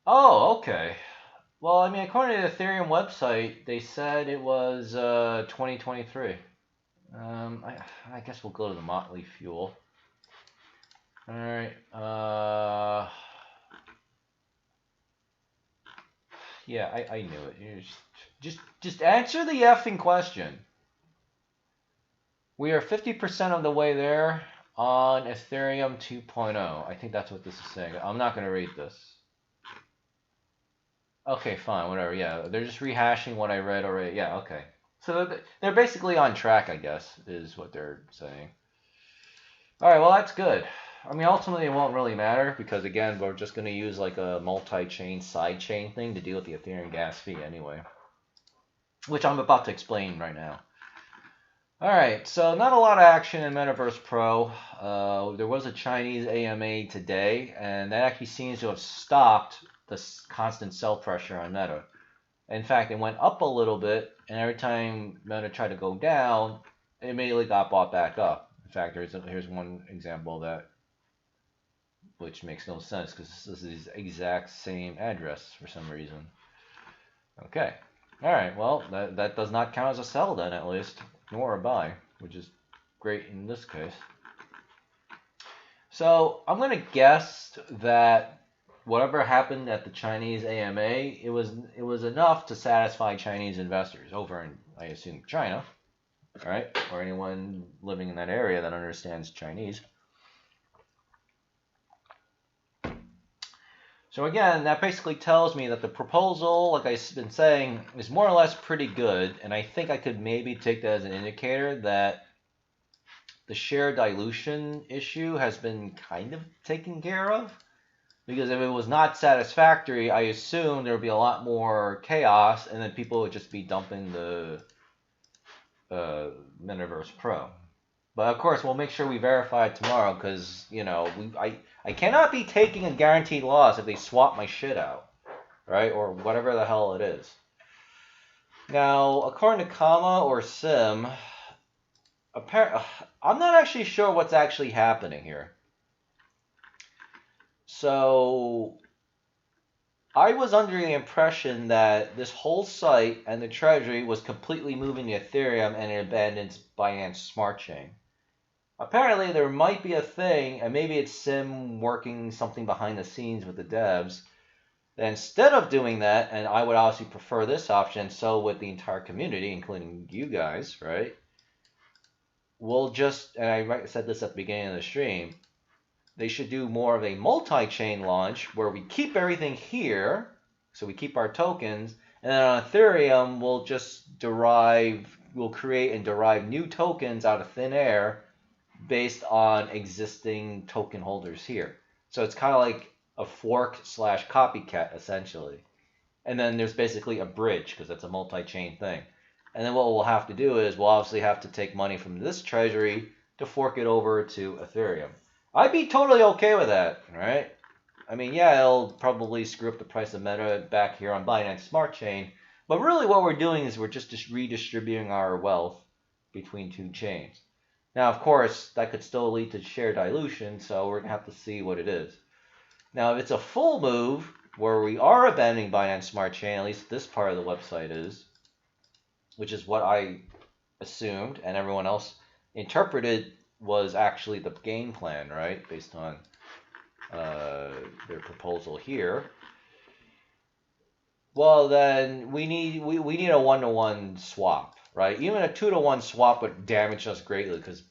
Oh, okay. Well, I mean, according to the Ethereum website, they said it was 2023. I guess we'll go to the Motley Fuel. All right. Yeah, I knew it. Just answer the effing question. We are 50% of the way there on Ethereum 2.0. I think that's what this is saying. I'm not going to read this. Okay, fine, whatever. Yeah, they're just rehashing what I read already. Yeah, okay. So they're basically on track, I guess, is what they're saying. All right, well, that's good. I mean, ultimately, it won't really matter because, again, we're just going to use like a multi-chain sidechain thing to deal with the Ethereum gas fee anyway, which I'm about to explain right now. All right, so not a lot of action in Metaverse Pro. There was a Chinese AMA today, and that actually seems to have stopped the constant sell pressure on Meta. In fact, it went up a little bit, and every time Meta tried to go down, it immediately got bought back up. In fact, here's one example of that, which makes no sense because this is the exact same address for some reason. Okay. All right, well, that does not count as a sell then, at least, nor a buy, which is great in this case. So I'm going to guess that whatever happened at the Chinese AMA, it was enough to satisfy Chinese investors over in, I assume, China, right? Or anyone living in that area that understands Chinese. So again, that basically tells me that the proposal, like I've been saying, is more or less pretty good, and I think I could maybe take that as an indicator that the share dilution issue has been kind of taken care of. Because if it was not satisfactory, I assume there would be a lot more chaos, and then people would just be dumping the Metaverse Pro. But of course, we'll make sure we verify it tomorrow, because I cannot be taking a guaranteed loss if they swap my shit out, right? Or whatever the hell it is. Now, according to Comma or Sim, I'm not actually sure what's actually happening here. So I was under the impression that this whole site and the Treasury was completely moving to Ethereum and it abandons Binance Smart Chain. Apparently there might be a thing, and maybe it's Sim working something behind the scenes with the devs, that instead of doing that, and I would obviously prefer this option, so would the entire community, including you guys, right? We'll just, and I said this at the beginning of the stream, they should do more of a multi-chain launch where we keep everything here, so we keep our tokens, and then on Ethereum we'll create and derive new tokens out of thin air based on existing token holders here. So it's kind of like a fork slash copycat essentially. And then there's basically a bridge because it's a multi-chain thing. And then what we'll have to do is we'll obviously have to take money from this treasury to fork it over to Ethereum. I'd be totally okay with that, right? I mean, yeah, it'll probably screw up the price of Meta back here on Binance Smart Chain, but really what we're doing is we're just redistributing our wealth between two chains. Now, of course, that could still lead to share dilution, so we're going to have to see what it is. Now, if it's a full move where we are abandoning Binance Smart Chain, at least this part of the website is, which is what I assumed and everyone else interpreted was actually the game plan, right? Based on their proposal here. Well, then we need a 1-to-1 swap, right? Even a 2-to-1 swap would damage us greatly because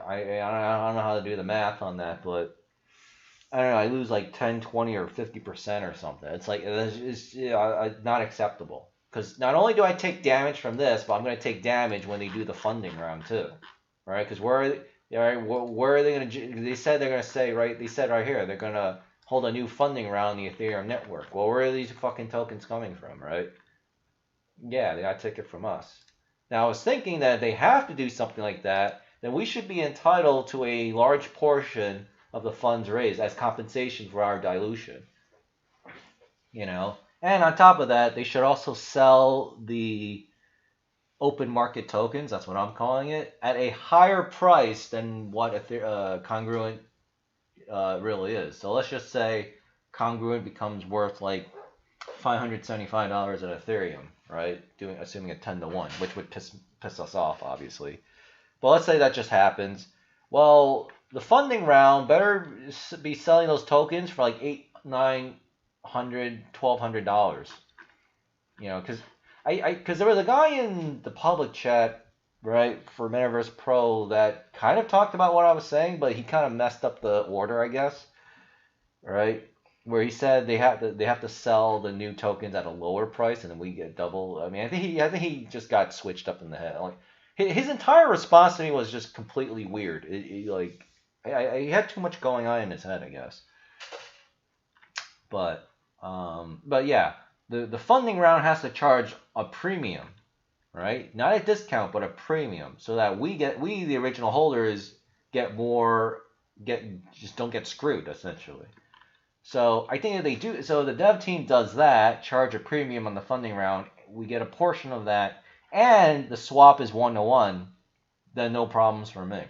I don't know how to do the math on that, but I don't know. I lose like 10, 20, or 50% or something. It's like it's not acceptable because not only do I take damage from this, but I'm going to take damage when they do the funding round too, right? Because where are they going to? They said they're going to say right. They said right here they're going to hold a new funding round in the Ethereum network. Well, where are these fucking tokens coming from, right? Yeah, they got to take it from us. Now, I was thinking that if they have to do something like that, then we should be entitled to a large portion of the funds raised as compensation for our dilution. You know? And on top of that, they should also sell the open market tokens, that's what I'm calling it, at a higher price than what Congruent really is. So let's just say Congruent becomes worth like $575 at Ethereum, right? Assuming a 10-to-1, which would piss us off, obviously. But let's say that just happens. Well, the funding round better be selling those tokens for like $800, $900, $1,200. You know, because there was a guy in the public chat, right, for Metaverse Pro that kind of talked about what I was saying, but he kind of messed up the order, I guess, right? Where he said they have to sell the new tokens at a lower price, and then we get double. I mean, I think he just got switched up in the head. Like his entire response to me was just completely weird. He had too much going on in his head, I guess. But yeah, the funding round has to charge a premium, right? Not a discount, but a premium, so that we the original holders just don't get screwed essentially. So I think if they do, so the dev team does that, charge a premium on the funding round, we get a portion of that, and the swap is 1-to-1, then no problems for me,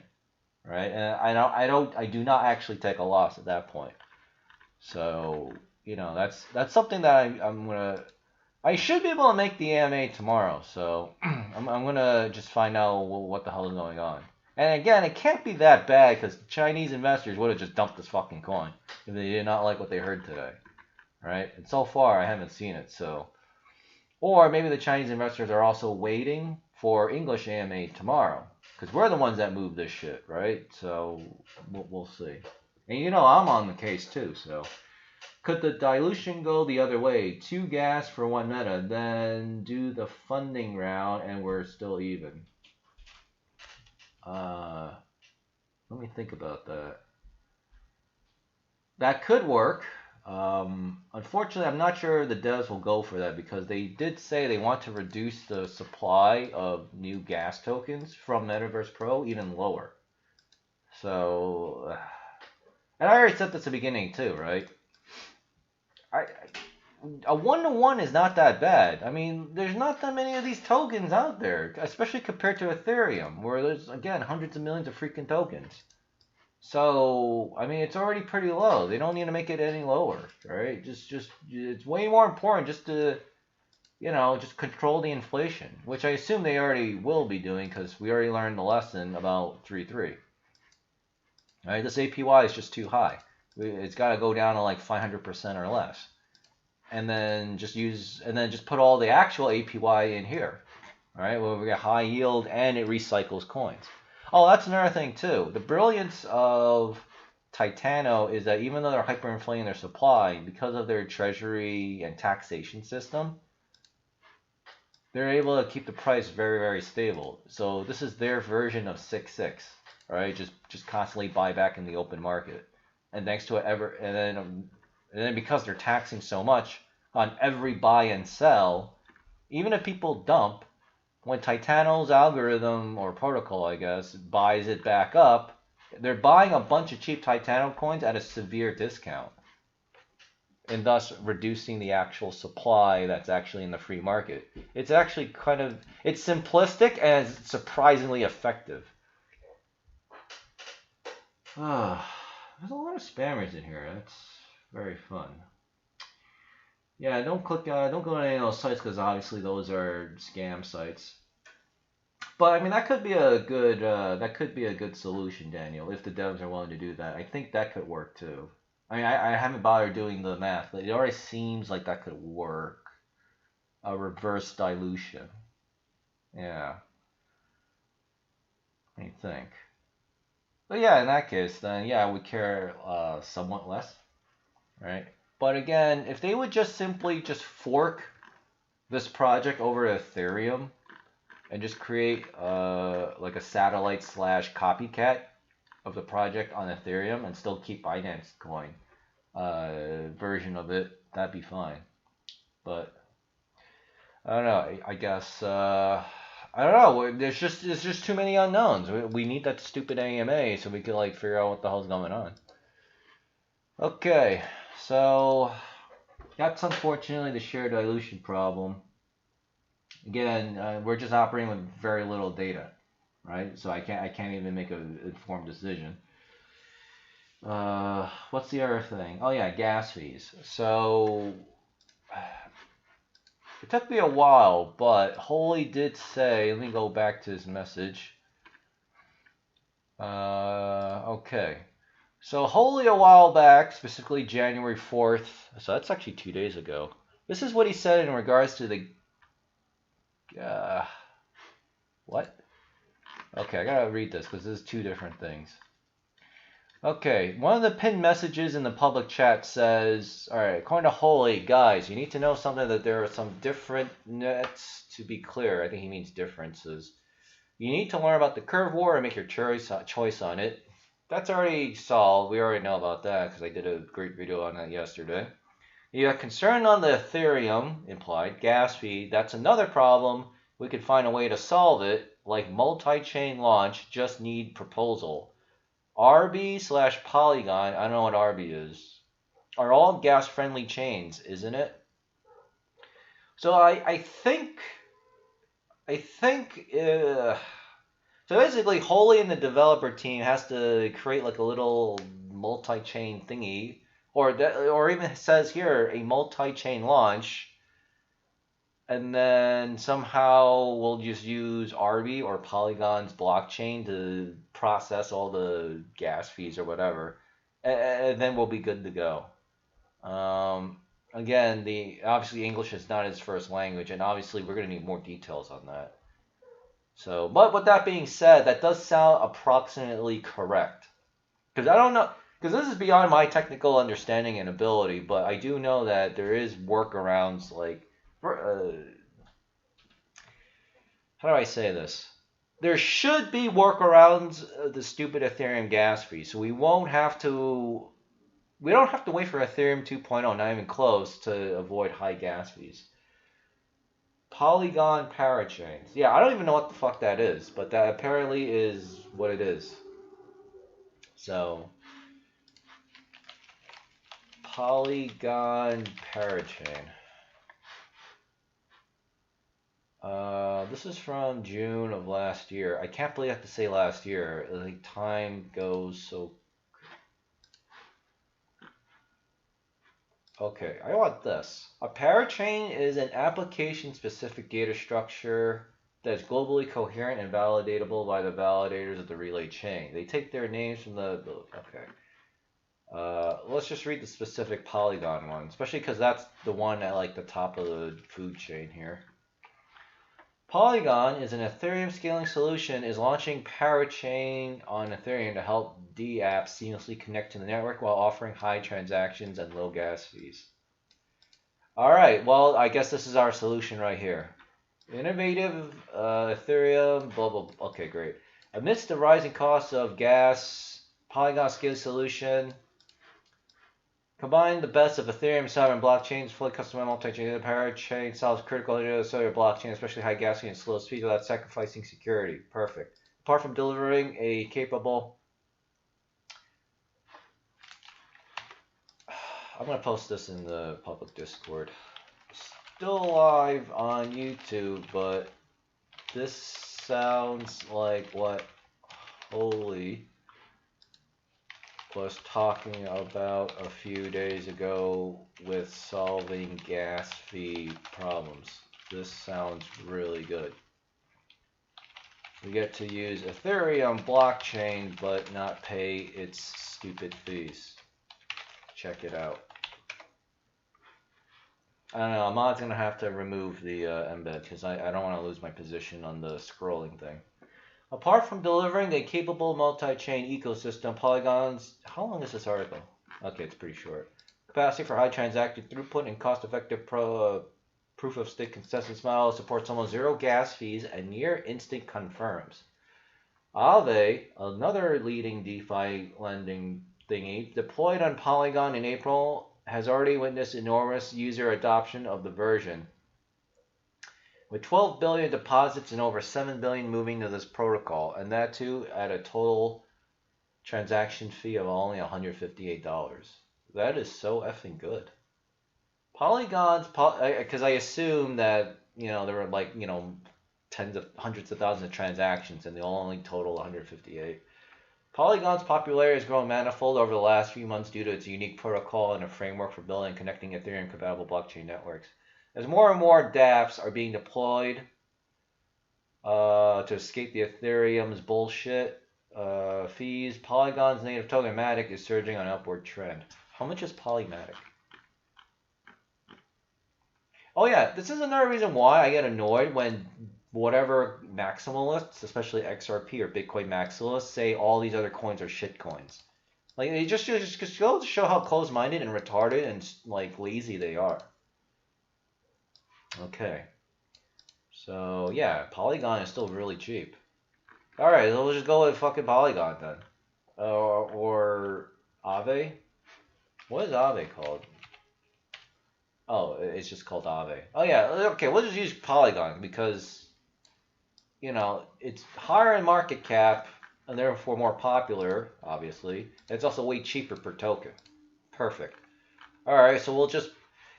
right? And I do not actually take a loss at that point. So you know that's something that I should be able to make the AMA tomorrow. So I'm gonna just find out what the hell is going on. And again, it can't be that bad because Chinese investors would have just dumped this fucking coin if they did not like what they heard today, right? And so far, I haven't seen it. So, or maybe the Chinese investors are also waiting for English AMA tomorrow because we're the ones that move this shit, right? So we'll see. And you know, I'm on the case too. So, could the dilution go the other way? 2 gas for 1 meta, then do the funding round, and we're still even. Let me think about that. That could work. Unfortunately, I'm not sure the devs will go for that because they did say they want to reduce the supply of new gas tokens from Metaverse Pro even lower. So, and I already said this at the beginning too, right? A 1-to-1 is not that bad. I mean, there's not that many of these tokens out there, especially compared to Ethereum, where there's, again, hundreds of millions of freaking tokens. So, I mean, it's already pretty low. They don't need to make it any lower, right? It's way more important just to, just control the inflation, which I assume they already will be doing because we already learned the lesson about 3.3. Right? This APY is just too high. It's got to go down to like 500% or less. And then just put all the actual APY in here. All right, where we get high yield and it recycles coins. Oh, that's another thing too. The brilliance of Titano is that even though they're hyperinflating their supply, because of their treasury and taxation system, they're able to keep the price very, very stable. So this is their version of 6-6, right? Just constantly buy back in the open market, and thanks to it and then because they're taxing so much on every buy and sell, even if people dump, when Titano's algorithm or protocol, I guess, buys it back up, they're buying a bunch of cheap Titano coins at a severe discount, and thus reducing the actual supply that's actually in the free market. It's actually it's simplistic and it's surprisingly effective. There's a lot of spammers in here. That's very fun. Yeah, don't go to any of those sites because obviously those are scam sites. But I mean, that could be a good solution, Daniel, if the devs are willing to do that. I think that could work too. I mean, I haven't bothered doing the math, but it already seems like that could work. A reverse dilution. Yeah. What do you think? But yeah, in that case, then yeah, I would care somewhat less, right? But again, if they would just simply fork this project over to Ethereum and just create like a satellite / copycat of the project on Ethereum and still keep Binance Coin version of it, that'd be fine. But I don't know. I guess I don't know. There's just too many unknowns. We need that stupid AMA so we can like figure out what the hell's going on. Okay, so that's unfortunately the share dilution problem. Again, we're just operating with very little data, right? So I can't even make an informed decision. What's the other thing? Oh yeah, gas fees. So it took me a while, but Holy did say, let me go back to his message. Okay. So Holy a while back, specifically January 4th, so that's actually 2 days ago. This is what he said in regards to the what? Okay, I gotta read this because this is two different things. Okay, one of the pinned messages in the public chat says, alright, according to Holy, guys, you need to know something, that there are some different nets to be clear. I think he means differences. You need to learn about the curve war and make your choice on it. That's already solved. We already know about that because I did a great video on that yesterday. You are concerned on the Ethereum, implied, gas fee. That's another problem. We could find a way to solve it, like multi-chain launch, just need proposal. RB/Polygon, I don't know what RB is, are all gas-friendly chains, isn't it? So I think, so basically Holy and the developer team has to create like a little multi-chain thingy, or even says here a multi-chain launch, and then somehow we'll just use RB or Polygon's blockchain to process all the gas fees or whatever, and then we'll be good to go. Again, obviously English is not his first language, and obviously we're going to need more details on that. So, but with that being said, that does sound approximately correct. Because I don't know, because this is beyond my technical understanding and ability, but I do know that there is workarounds like, how do I say this? There should be workarounds of the stupid Ethereum gas fee, so we don't have to wait for Ethereum 2.0, not even close, to avoid high gas fees. Polygon parachains. Yeah, I don't even know what the fuck that is, but that apparently is what it is. So, Polygon parachain. This is from June of last year. I can't believe I have to say last year. Like, time goes so... Okay, I want this. A parachain is an application-specific data structure that is globally coherent and validatable by the validators of the relay chain. They take their names from the okay. Let's just read the specific Polygon one, especially because that's the one at like the top of the food chain here. Polygon is an Ethereum scaling solution is launching parachain on Ethereum to help dApps seamlessly connect to the network while offering high transactions and low gas fees. All right, well, I guess this is our solution right here. Innovative Ethereum, blah, blah, blah. Okay, great. Amidst the rising costs of gas, Polygon scaling solution combine the best of Ethereum, sovereign blockchains, fully customized multi-chain parachain solves critical cellular blockchain, especially high gas fee and slow speed without sacrificing security. Perfect. Apart from delivering a capable, I'm gonna post this in the public Discord. Still live on YouTube, but this sounds like what Holy was talking about a few days ago with solving gas fee problems. This sounds really good. We get to use Ethereum blockchain but not pay its stupid fees. Check it out. I don't know, Ahmad's going to have to remove the embed because I don't want to lose my position on the scrolling thing. Apart from delivering a capable multi-chain ecosystem, Polygon's... How long is this article? Okay, it's pretty short. Capacity for high transaction throughput and cost-effective proof-of-stake consensus model supports almost zero gas fees and near-instant confirms. Aave, another leading DeFi lending thingy, deployed on Polygon in April, has already witnessed enormous user adoption of the version. With 12 billion deposits and over 7 billion moving to this protocol, and that too at a total transaction fee of only $158. That is so effing good. Polygon's, because I assume that, you know, there were like, you know, hundreds of thousands of transactions and they all only total 158. Polygon's popularity has grown manifold over the last few months due to its unique protocol and a framework for building and connecting Ethereum-compatible blockchain networks. As more and more dApps are being deployed to escape the Ethereum's bullshit fees, Polygon's native token Matic is surging on an upward trend. How much is Polymatic? Oh yeah, this is another reason why I get annoyed when whatever maximalists, especially XRP or Bitcoin maximalists, say all these other coins are shit coins. Like, they just go to show how close-minded and retarded and like lazy they are. Okay, so yeah, Polygon is still really cheap. All right, so we'll just go with fucking Polygon then, or Aave. What is Aave called? Oh, it's just called Aave. Oh yeah, okay, we'll just use Polygon because, you know, it's higher in market cap and therefore more popular, obviously. It's also way cheaper per token. Perfect. All right, so we'll just,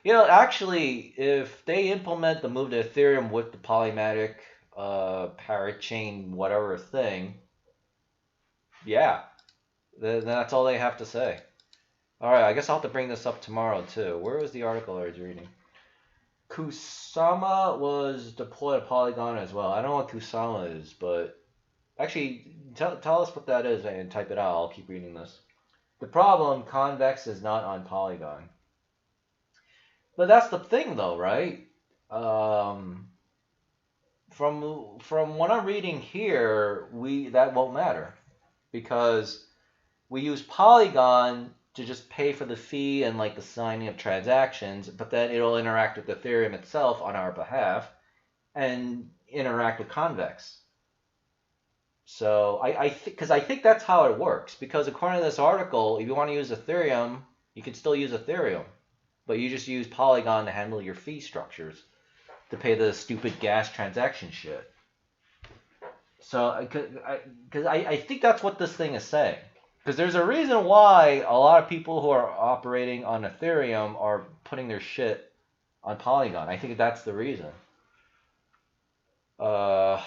you know, actually, if they implement the move to Ethereum with the Polymatic parachain whatever thing, yeah, then that's all they have to say. All right, I guess I'll have to bring this up tomorrow too. Where was the article I was reading? Kusama was deployed to Polygon as well. I don't know what Kusama is, but actually, tell us what that is and type it out. I'll keep reading this. The problem, Convex is not on Polygon. But that's the thing, though, right? From what I'm reading here, that won't matter because we use Polygon to just pay for the fee and like the signing of transactions, but then it'll interact with Ethereum itself on our behalf and interact with Convex. So I think that's how it works, because according to this article, if you want to use Ethereum, you can still use Ethereum, but you just use Polygon to handle your fee structures to pay the stupid gas transaction shit. So because I think that's what this thing is saying. Because there's a reason why a lot of people who are operating on Ethereum are putting their shit on Polygon. I think that's the reason. So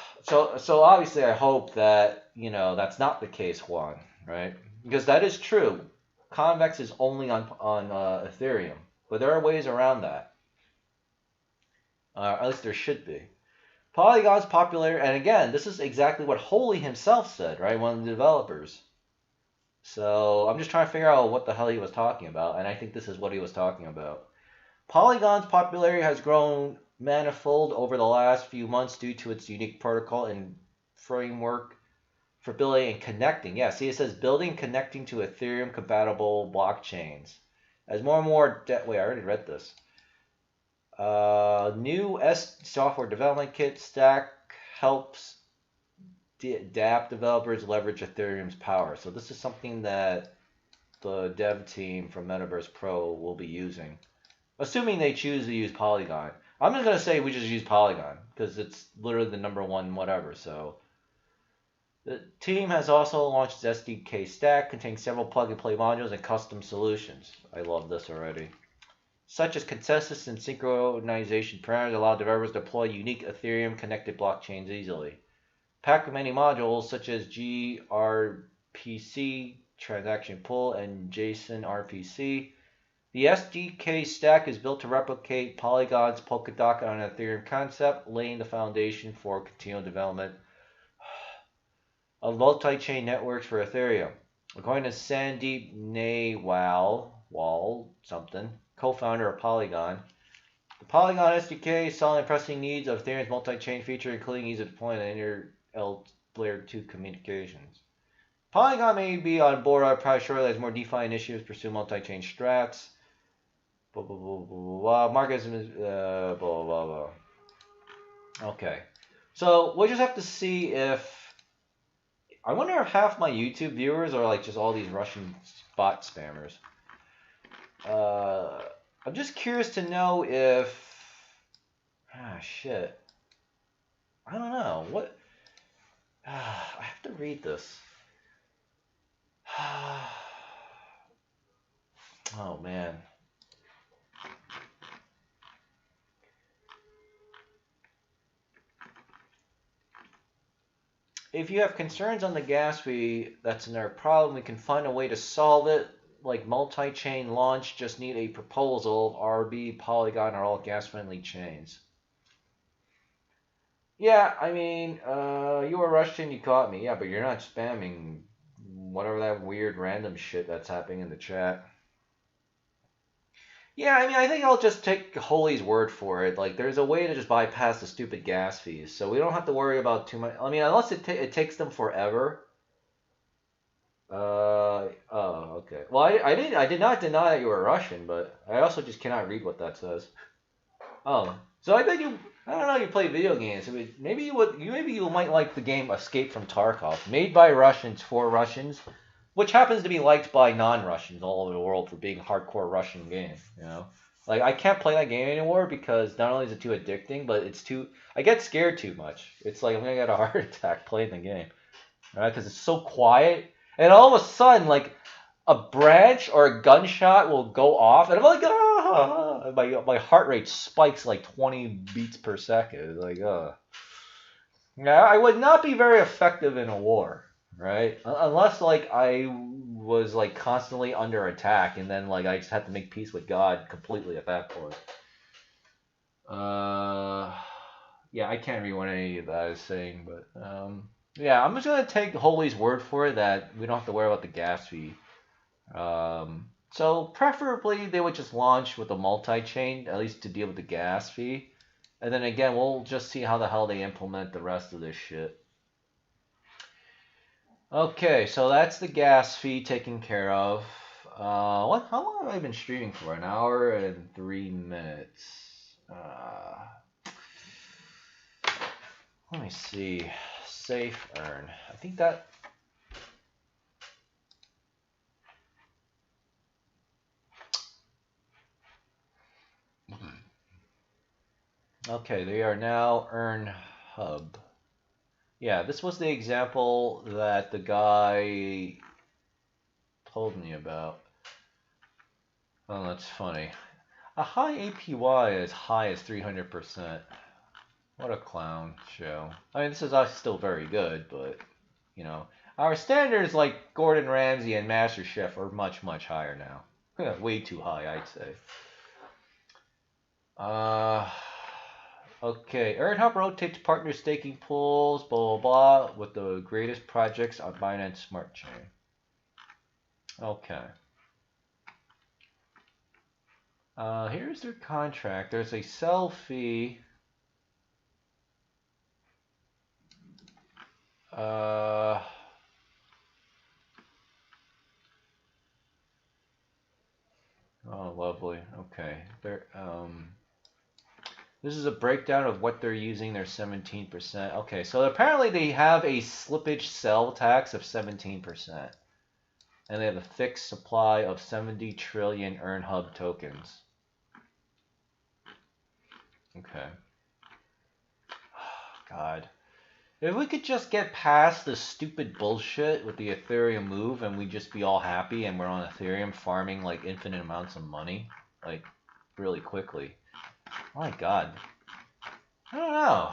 obviously I hope that, you know, that's not the case, Juan, right? Because that is true. Convex is only on Ethereum, but there are ways around that. At least there should be. Polygon's popular, and again, this is exactly what Holy himself said, right? One of the developers. So I'm just trying to figure out what the hell he was talking about, and I think this is what he was talking about. Polygon's popularity has grown manifold over the last few months due to its unique protocol and framework for building and connecting. Yeah, see, it says building and connecting to Ethereum compatible blockchains. As more and more, wait, I already read this. New software development kit stack helps dApp developers leverage Ethereum's power. So this is something that the dev team from Metaverse Pro will be using, assuming they choose to use Polygon. I'm just gonna say we just use Polygon because it's literally the #1 whatever. So the team has also launched its SDK stack, containing several plug-and-play modules and custom solutions. I love this already. Such as consensus and synchronization parameters allow developers to deploy unique Ethereum-connected blockchains easily. Packed with many modules such as gRPC, transaction pool, and JSON RPC, the SDK stack is built to replicate Polygon's Polkadot on an Ethereum concept, laying the foundation for continual development of multi-chain networks for Ethereum. According to Sandeep Naywal, co-founder of Polygon, the Polygon SDK is solving the pressing needs of Ethereum's multi-chain feature, including ease of deployment and layer 2 communications. Polygon may be on board shortly as more DeFi initiatives pursue multi-chain strats. Blah, blah, blah, blah, blah. Market is blah, blah, blah. Okay. So we'll just have to see if... I wonder if half my YouTube viewers are like just all these Russian bot spammers. I'm just curious to know if... shit. I don't know. What... I have to read this. Oh, man. If you have concerns on the gas fee, that's another problem. We can find a way to solve it. Like multi-chain launch, just need a proposal of RB, Polygon, or all gas-friendly chains. Yeah, I mean, you were Russian, you caught me. Yeah, but you're not spamming whatever that weird random shit that's happening in the chat. Yeah, I mean, I think I'll just take Holy's word for it. Like, there's a way to just bypass the stupid gas fees, so we don't have to worry about too much. I mean, unless it takes them forever. Oh, okay. Well, I did not deny that you were Russian, but I also just cannot read what that says. Oh, so I bet you. I don't know. You play video games. I mean, maybe you might like the game Escape from Tarkov, made by Russians for Russians, which happens to be liked by non-Russians all over the world for being a hardcore Russian game. You know, like I can't play that game anymore because not only is it too addicting, but it's too. I get scared too much. It's like I'm gonna get a heart attack playing the game, right? Because it's so quiet, and all of a sudden, like a branch or a gunshot will go off, and I'm like, ah! My heart rate spikes like 20 beats per second. Like, yeah, I would not be very effective in a war, right? Unless like I was like constantly under attack, and then like I just had to make peace with God completely at that point. Yeah, I can't read what any of that is saying, but yeah, I'm just gonna take Holy's word for it that we don't have to worry about the gas fee. So preferably they would just launch with a multi-chain, at least to deal with the gas fee. And then again, we'll just see how the hell they implement the rest of this shit. Okay, so that's the gas fee taken care of. How long have I been streaming for? An hour and 3 minutes. Let me see. Safe earn. I think that... Okay, they are now Earn Hub. Yeah, this was the example that the guy told me about. Oh, that's funny. A high APY as high as 300%. What a clown show. I mean, this is still very good, but, you know, our standards like Gordon Ramsay and MasterChef are much, much higher now. Way too high, I'd say. Okay, EarnHub rotates partner staking pools, blah, blah, blah, with the greatest projects on Binance Smart Chain. Okay. Here's their contract. There's a sell fee. Uh, oh, lovely. Okay. This is a breakdown of what they're using their 17%. Okay, so apparently they have a slippage sell tax of 17%. And they have a fixed supply of 70 trillion Earn Hub tokens. Okay. God. If we could just get past this stupid bullshit with the Ethereum move and we just be all happy and we're on Ethereum farming like infinite amounts of money, like really quickly. My God. I don't know.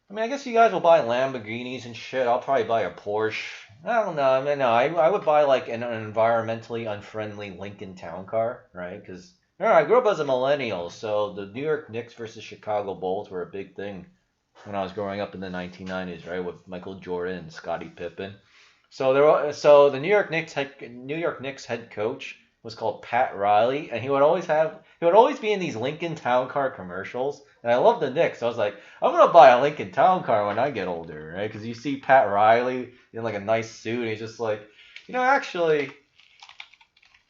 I mean, I guess you guys will buy Lamborghinis and shit. I'll probably buy a Porsche. I don't know. I mean, no, I would buy like an environmentally unfriendly Lincoln Town Car, right? Because I grew up as a millennial, so the New York Knicks versus Chicago Bulls were a big thing when I was growing up in the 1990s, right, with Michael Jordan and Scottie Pippen. So the New York Knicks head coach was called Pat Riley, and he would always be in these Lincoln Town Car commercials. And I love the Knicks. So I was like, I'm gonna buy a Lincoln Town Car when I get older, right? Because you see Pat Riley in like a nice suit, and he's just like, actually,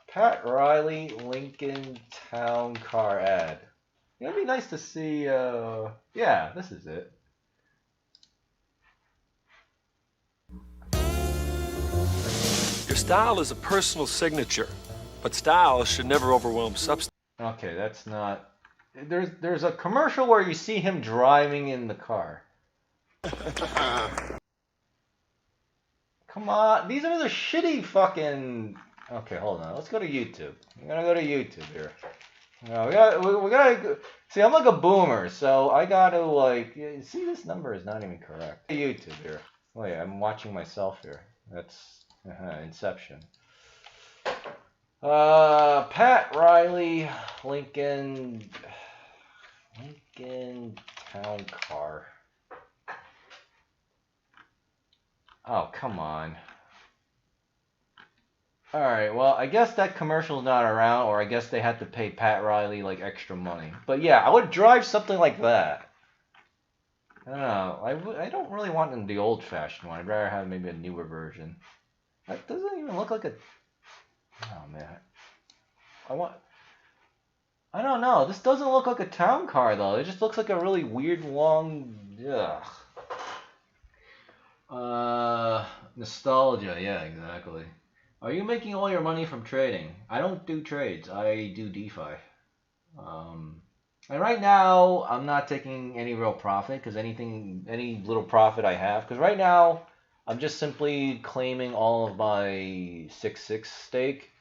Pat Riley Lincoln Town Car ad. It'd be nice to see. Yeah, this is it. Your style is a personal signature, but style should never overwhelm substance. Okay, that's not. There's a commercial where you see him driving in the car. Come on, these are the shitty fucking. Okay, hold on. Let's go to YouTube. I'm gonna go to YouTube here. We gotta. See, I'm like a boomer, so I gotta like. See, this number is not even correct. YouTube here. Wait, I'm watching myself here. That's Inception. Pat Riley, Lincoln Town Car. Oh, come on. Alright, well, I guess that commercial's not around, or I guess they had to pay Pat Riley, like, extra money. But yeah, I would drive something like that. I don't know. I don't really want the old-fashioned one. I'd rather have maybe a newer version. That doesn't even look like a... Oh, man. I don't know. This doesn't look like a town car, though. It just looks like a really weird, long... Ugh. Nostalgia. Yeah, exactly. Are you making all your money from trading? I don't do trades. I do DeFi. And right now, I'm not taking any real profit, because any little profit I have... Because right now, I'm just simply claiming all of my 6.6 stake.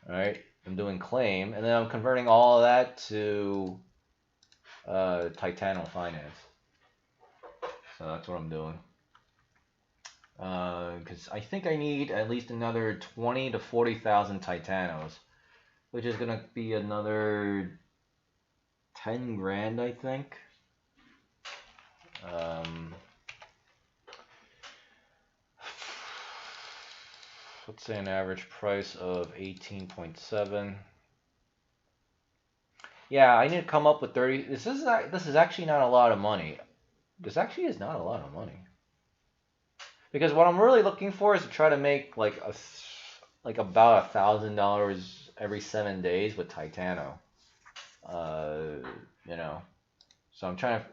Alright? I'm doing claim, and then I'm converting all of that to Titano finance. So that's what I'm doing. Because I think I need at least another 20 to 40,000 Titanos, which is gonna be another 10 grand, I think. Let's say an average price of 18.7. Yeah, I need to come up with 30. This is actually not a lot of money. This actually is not a lot of money. Because what I'm really looking for is to try to make like about $1,000 every 7 days with Titano. So I'm trying to.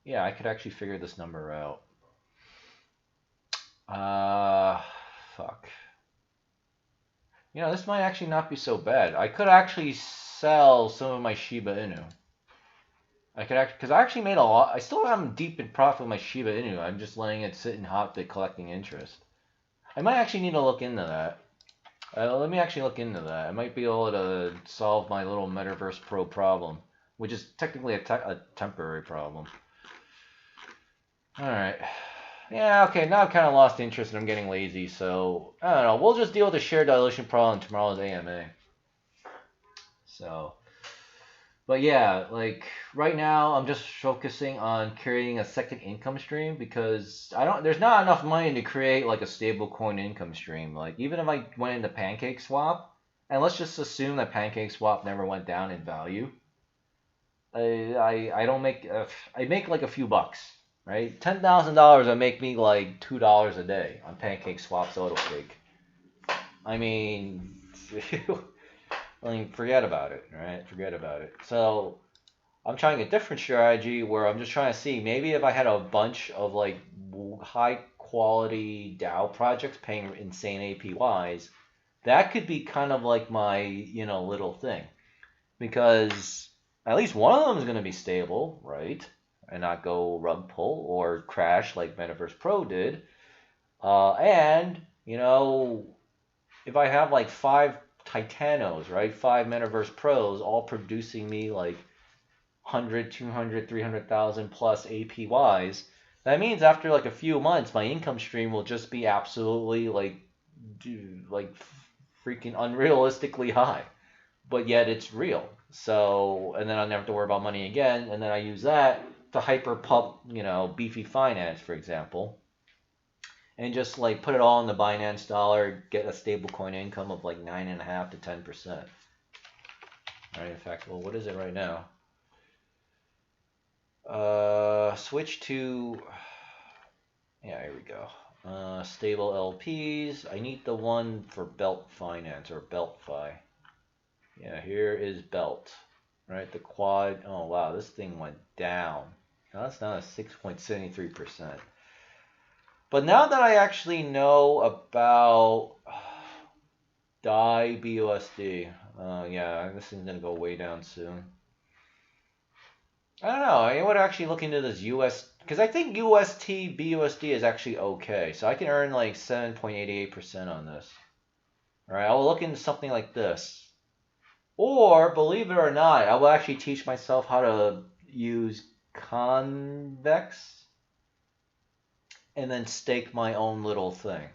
Yeah, I could actually figure this number out. Fuck. This might actually not be so bad. I could actually sell some of my Shiba Inu. Because I actually made a lot. I still am deep in profit with my Shiba Inu. I'm just letting it sit in Hotbit collecting interest. I might actually need to look into that. Let me actually look into that. I might be able to solve my little Metaverse Pro problem, which is technically a temporary problem. Alright. Yeah, okay, now I've kind of lost interest and I'm getting lazy, so, I don't know, we'll just deal with the share dilution problem in tomorrow's AMA. So, but yeah, like, right now I'm just focusing on creating a second income stream because there's not enough money to create, like, a stablecoin income stream. Like, even if I went into PancakeSwap, and let's just assume that PancakeSwap never went down in value, I don't make, I make like a few bucks. right? $10,000 would make me like $2 a day on Pancake Swap's auto cake. I mean, forget about it, right? Forget about it. So I'm trying a different strategy where I'm just trying to see maybe if I had a bunch of like high quality DAO projects paying insane APYs, that could be kind of like my, little thing. Because at least one of them is going to be stable, right? And not go rug pull or crash like Metaverse Pro did. And, if I have like 5 Titanos, right? 5 Metaverse Pros all producing me like 100, 200, 300,000 plus APYs, that means after like a few months, my income stream will just be absolutely like freaking unrealistically high. But yet it's real. So, and then I never have to worry about money again. And then I use that to hyper pump, beefy finance, for example. And just like put it all in the Binance dollar, get a stablecoin income of like 9.5 to 10%. Right, in fact, well, what is it right now? Switch to, yeah, here we go. Stable LPs. I need the one for Belt Finance or BeltFi. Yeah, here is Belt, right? The quad. Oh wow, this thing went down. Now that's down to 6.73%. But now that I actually know about DAI BUSD, yeah, this thing's gonna go way down soon. I don't know. I would actually look into this US, because I think UST BUSD is actually okay. So I can earn like 7.88% on this. All right, I will look into something like this. Or, believe it or not, I will actually teach myself how to use Convex and then stake my own little thing.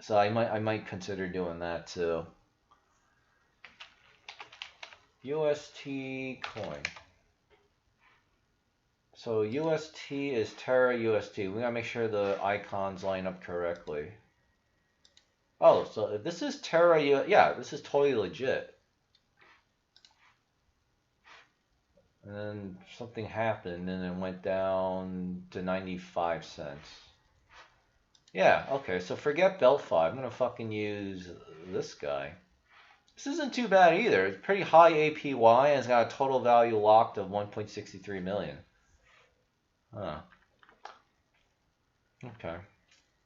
So I might consider doing that too. UST coin. So UST is Terra UST. We gotta make sure the icons line up correctly. Oh, so this is Terra yeah, this is totally legit. And then something happened and it went down to 95 cents. Yeah, okay, so forget BeltFi. I'm gonna fucking use this guy. This isn't too bad either. It's pretty high APY and it's got a total value locked of 1.63 million. Huh. Okay.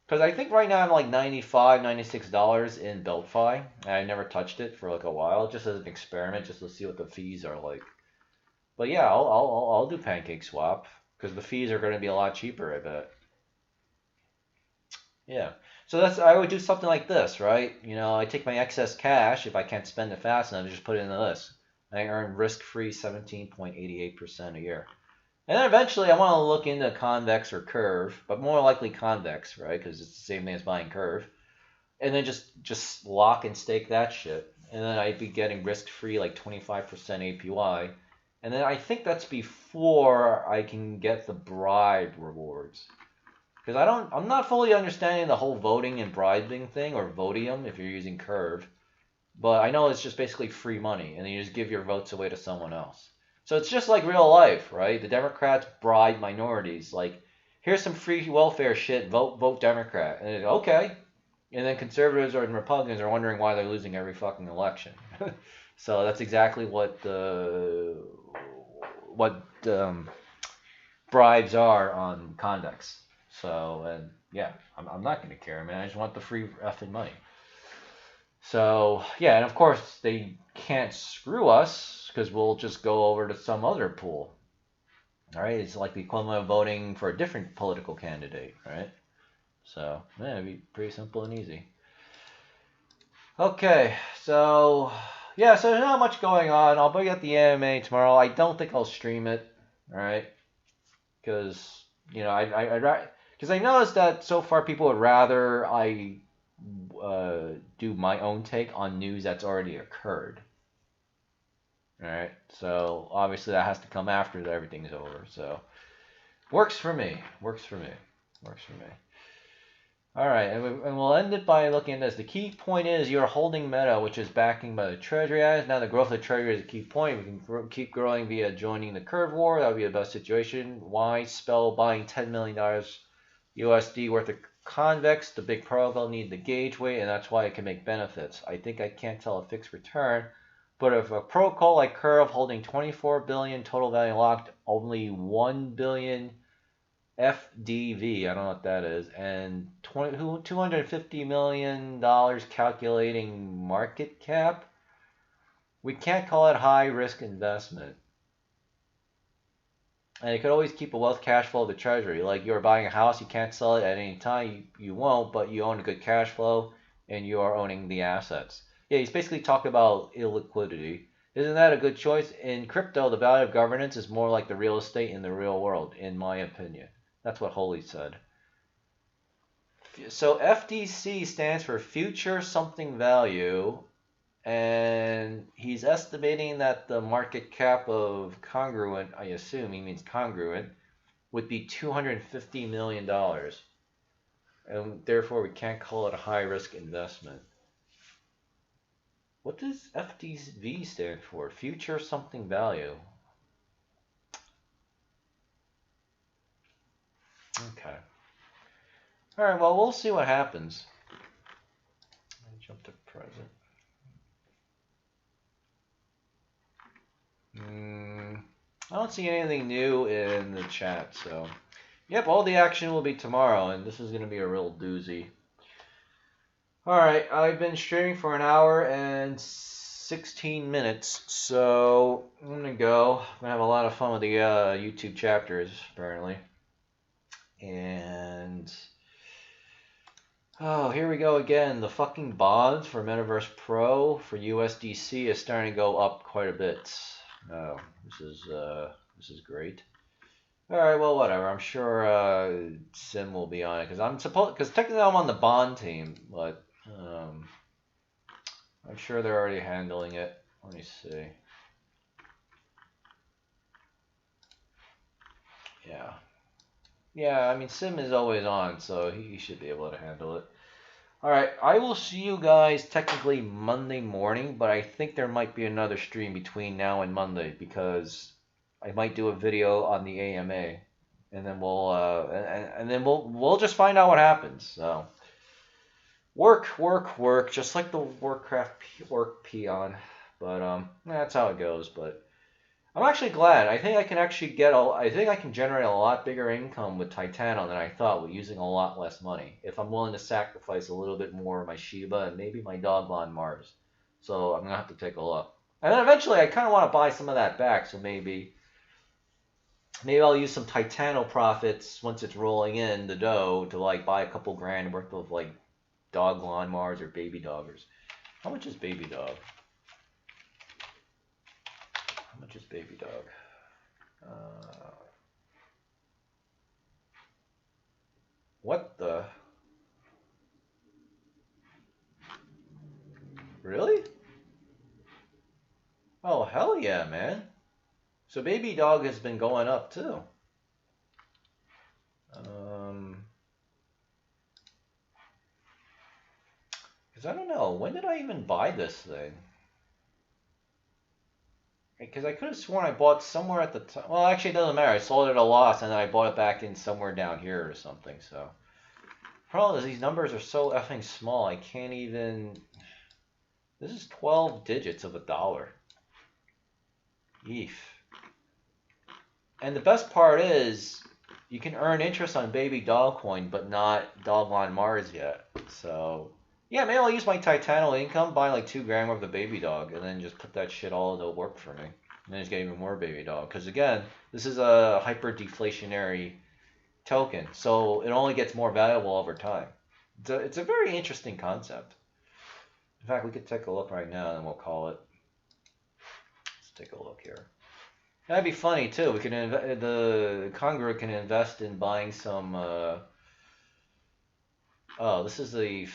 Because I think right now I'm like $95, $96 in BeltFi. And I never touched it for like a while, just as an experiment, just to see what the fees are like. But yeah, I'll do Pancake Swap because the fees are going to be a lot cheaper, I bet. Yeah. So I would do something like this, right? I take my excess cash if I can't spend it fast enough, just put it into this. I earn risk-free 17.88% a year. And then eventually I want to look into Convex or Curve, but more likely Convex, right? Because it's the same thing as buying Curve. And then just lock and stake that shit. And then I'd be getting risk-free like 25% APY. And then I think that's before I can get the bribe rewards. Because I'm not fully understanding the whole voting and bribing thing, or votium if you're using Curve. But I know it's just basically free money, and then you just give your votes away to someone else. So it's just like real life, right? The Democrats bribe minorities. Like, here's some free welfare shit, vote Democrat. And they go, okay. And then conservatives and Republicans are wondering why they're losing every fucking election. So that's exactly what bribes are on Convex. So, and yeah, I'm not going to care, man. I just want the free effing money. So, yeah, and of course, they can't screw us because we'll just go over to some other pool. All right, it's like the equivalent of voting for a different political candidate, right? So, yeah, it'd be pretty simple and easy. Okay, so, yeah, so there's not much going on. I'll be at the AMA tomorrow. I don't think I'll stream it, all right? Because, because I noticed that so far people would rather I do my own take on news that's already occurred. All right, so obviously that has to come after everything's over. So works for me. Works for me. Works for me. All right, and we'll end it by looking at this. The key point is you're holding Meta, which is backing by the Treasury. Now the growth of the Treasury is a key point. We can keep growing via joining the curve war. That would be the best situation. Why spell buying $10 million USD worth of convex? The big protocol need the gauge weight, and that's why it can make benefits. I think I can't tell a fixed return, but if a protocol like Curve holding 24 billion total value locked, only 1 billion FDV, I don't know what that is, and $250 million calculating market cap, we can't call it high risk investment. And it could always keep a wealth cash flow of the Treasury. Like you're buying a house, you can't sell it at any time, you won't, but you own a good cash flow and you are owning the assets. Yeah, he's basically talking about illiquidity. Isn't that a good choice? In crypto, the value of governance is more like the real estate in the real world, in my opinion. That's what Holy said. So FDC stands for future something value, and he's estimating that the market cap of congruent, I assume he means congruent, would be $250 million. And therefore we can't call it a high risk investment. What does FDV stand for? Future something value. Okay. All right, well, we'll see what happens. I jump to present. I don't see anything new in the chat, so. Yep, all the action will be tomorrow, and this is going to be a real doozy. All right, I've been streaming for an hour and 16 minutes, so I'm going to go. I'm going to have a lot of fun with the YouTube chapters, apparently. And oh, here we go again. The fucking bonds for Metaverse Pro for USDC is starting to go up quite a bit. Oh, this is great. All right, well, whatever. I'm sure Sim will be on it because technically I'm on the bond team, but I'm sure they're already handling it. Let me see. Yeah. Yeah, I mean, Sim is always on, so he should be able to handle it. Alright, I will see you guys technically Monday morning, but I think there might be another stream between now and Monday because I might do a video on the AMA, and then we'll just find out what happens. So work, just like the Warcraft work peon. But that's how it goes. But I'm actually glad. I think I can actually I think I can generate a lot bigger income with Titano than I thought with using a lot less money. If I'm willing to sacrifice a little bit more of my Shiba and maybe my dog on Mars. So I'm going to have to take a look. And then eventually I kind of want to buy some of that back. So maybe I'll use some Titano profits once it's rolling in the dough to like buy a couple grand worth of like dog lawnmowers or baby doggers. How much is baby dog? How much is baby dog? What the? Really? Oh, hell yeah, man. So baby dog has been going up too. Because I don't know, when did I even buy this thing? Because I could have sworn I bought somewhere at the time. Well, actually, it doesn't matter. I sold it at a loss, and then I bought it back in somewhere down here or something. So, problem is these numbers are so effing small. I can't even. This is 12 digits of a dollar. Eef. And the best part is, you can earn interest on baby dog coin, but not dog on Mars yet. So. Yeah, maybe I'll use my Titano income, buy like 2 grand worth of baby dog, and then just put that shit all to work for me. And then just get even more baby dog. Because again, this is a hyper deflationary token, so it only gets more valuable over time. It's a very interesting concept. In fact, we could take a look right now, and then we'll call it. Let's take a look here. That'd be funny too. We can the congruent can invest in buying some. Oh, this is a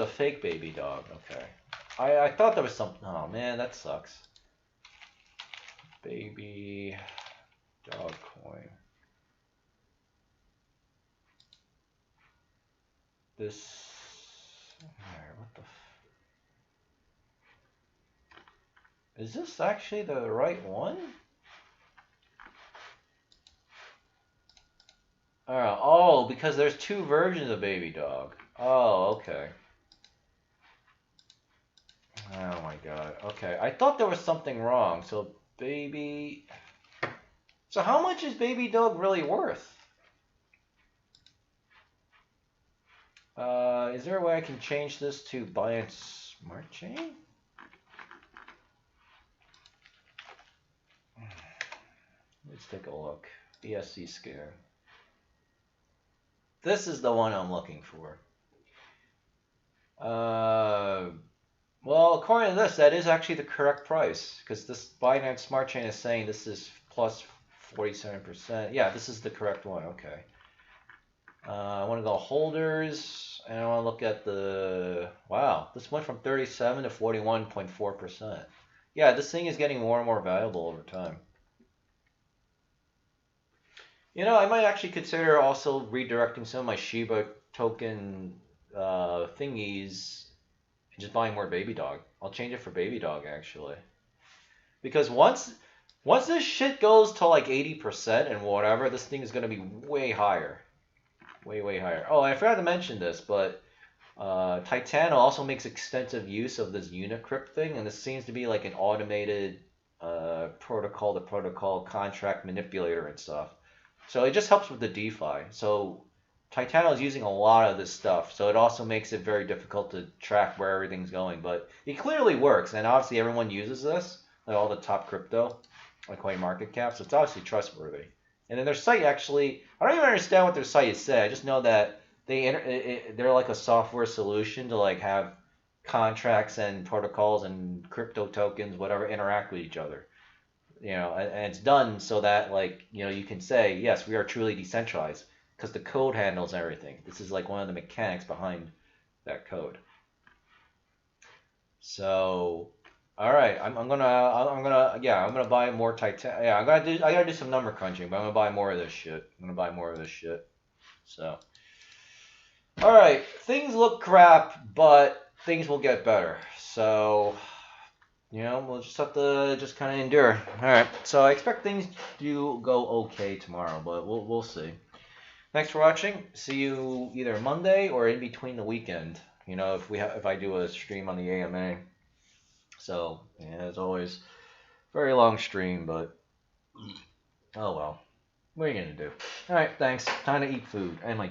fake baby dog. Okay. I thought there was something. Oh man, that sucks. Baby dog coin. This. What the? Is this actually the right one? Oh, because there's two versions of Baby Dog. Oh, okay. Oh my god. Okay, I thought there was something wrong. So baby. So how much is Baby Dog really worth? Is there a way I can change this to Binance Smart Chain? Let's take a look. BSC scan. This is the one I'm looking for. Well, according to this, that is actually the correct price because this Binance Smart Chain is saying this is plus 47%. Yeah, this is the correct one. Okay. I want to go holders, and I want to look at the. Wow, this went from 37 to 41.4%. Yeah, this thing is getting more and more valuable over time. You know, I might actually consider also redirecting some of my Shiba token thingies and just buying more Baby Dog. I'll change it for Baby Dog actually, because once this shit goes to like 80% and whatever, this thing is gonna be way higher, way higher. Oh, I forgot to mention this, but Titano also makes extensive use of this Unicrypt thing, and this seems to be like an automated protocol-to-protocol contract manipulator and stuff. So it just helps with the DeFi. So Titano is using a lot of this stuff, so it also makes it very difficult to track where everything's going. But it clearly works, and obviously everyone uses this, like all the top crypto, like CoinMarketCap, so it's obviously trustworthy. And then their site actually, I don't even understand what their site is saying. I just know that they're like a software solution to like have contracts and protocols and crypto tokens, whatever, interact with each other. You know, and it's done so that like, you know, you can say, yes, we are truly decentralized because the code handles everything. This is like one of the mechanics behind that code. So, all right, I'm gonna buy more Titan. Yeah, I gotta do some number crunching, but I'm gonna buy more of this shit. So, all right, things look crap, but things will get better. So, you know, we'll just have to just kind of endure. All right, so I expect things to go okay tomorrow, but we'll see. Thanks for watching. See you either Monday or in between the weekend. You know, if I do a stream on the AMA. So, yeah, as always, very long stream, but oh well. What are you gonna do? All right, thanks. Time to eat food and my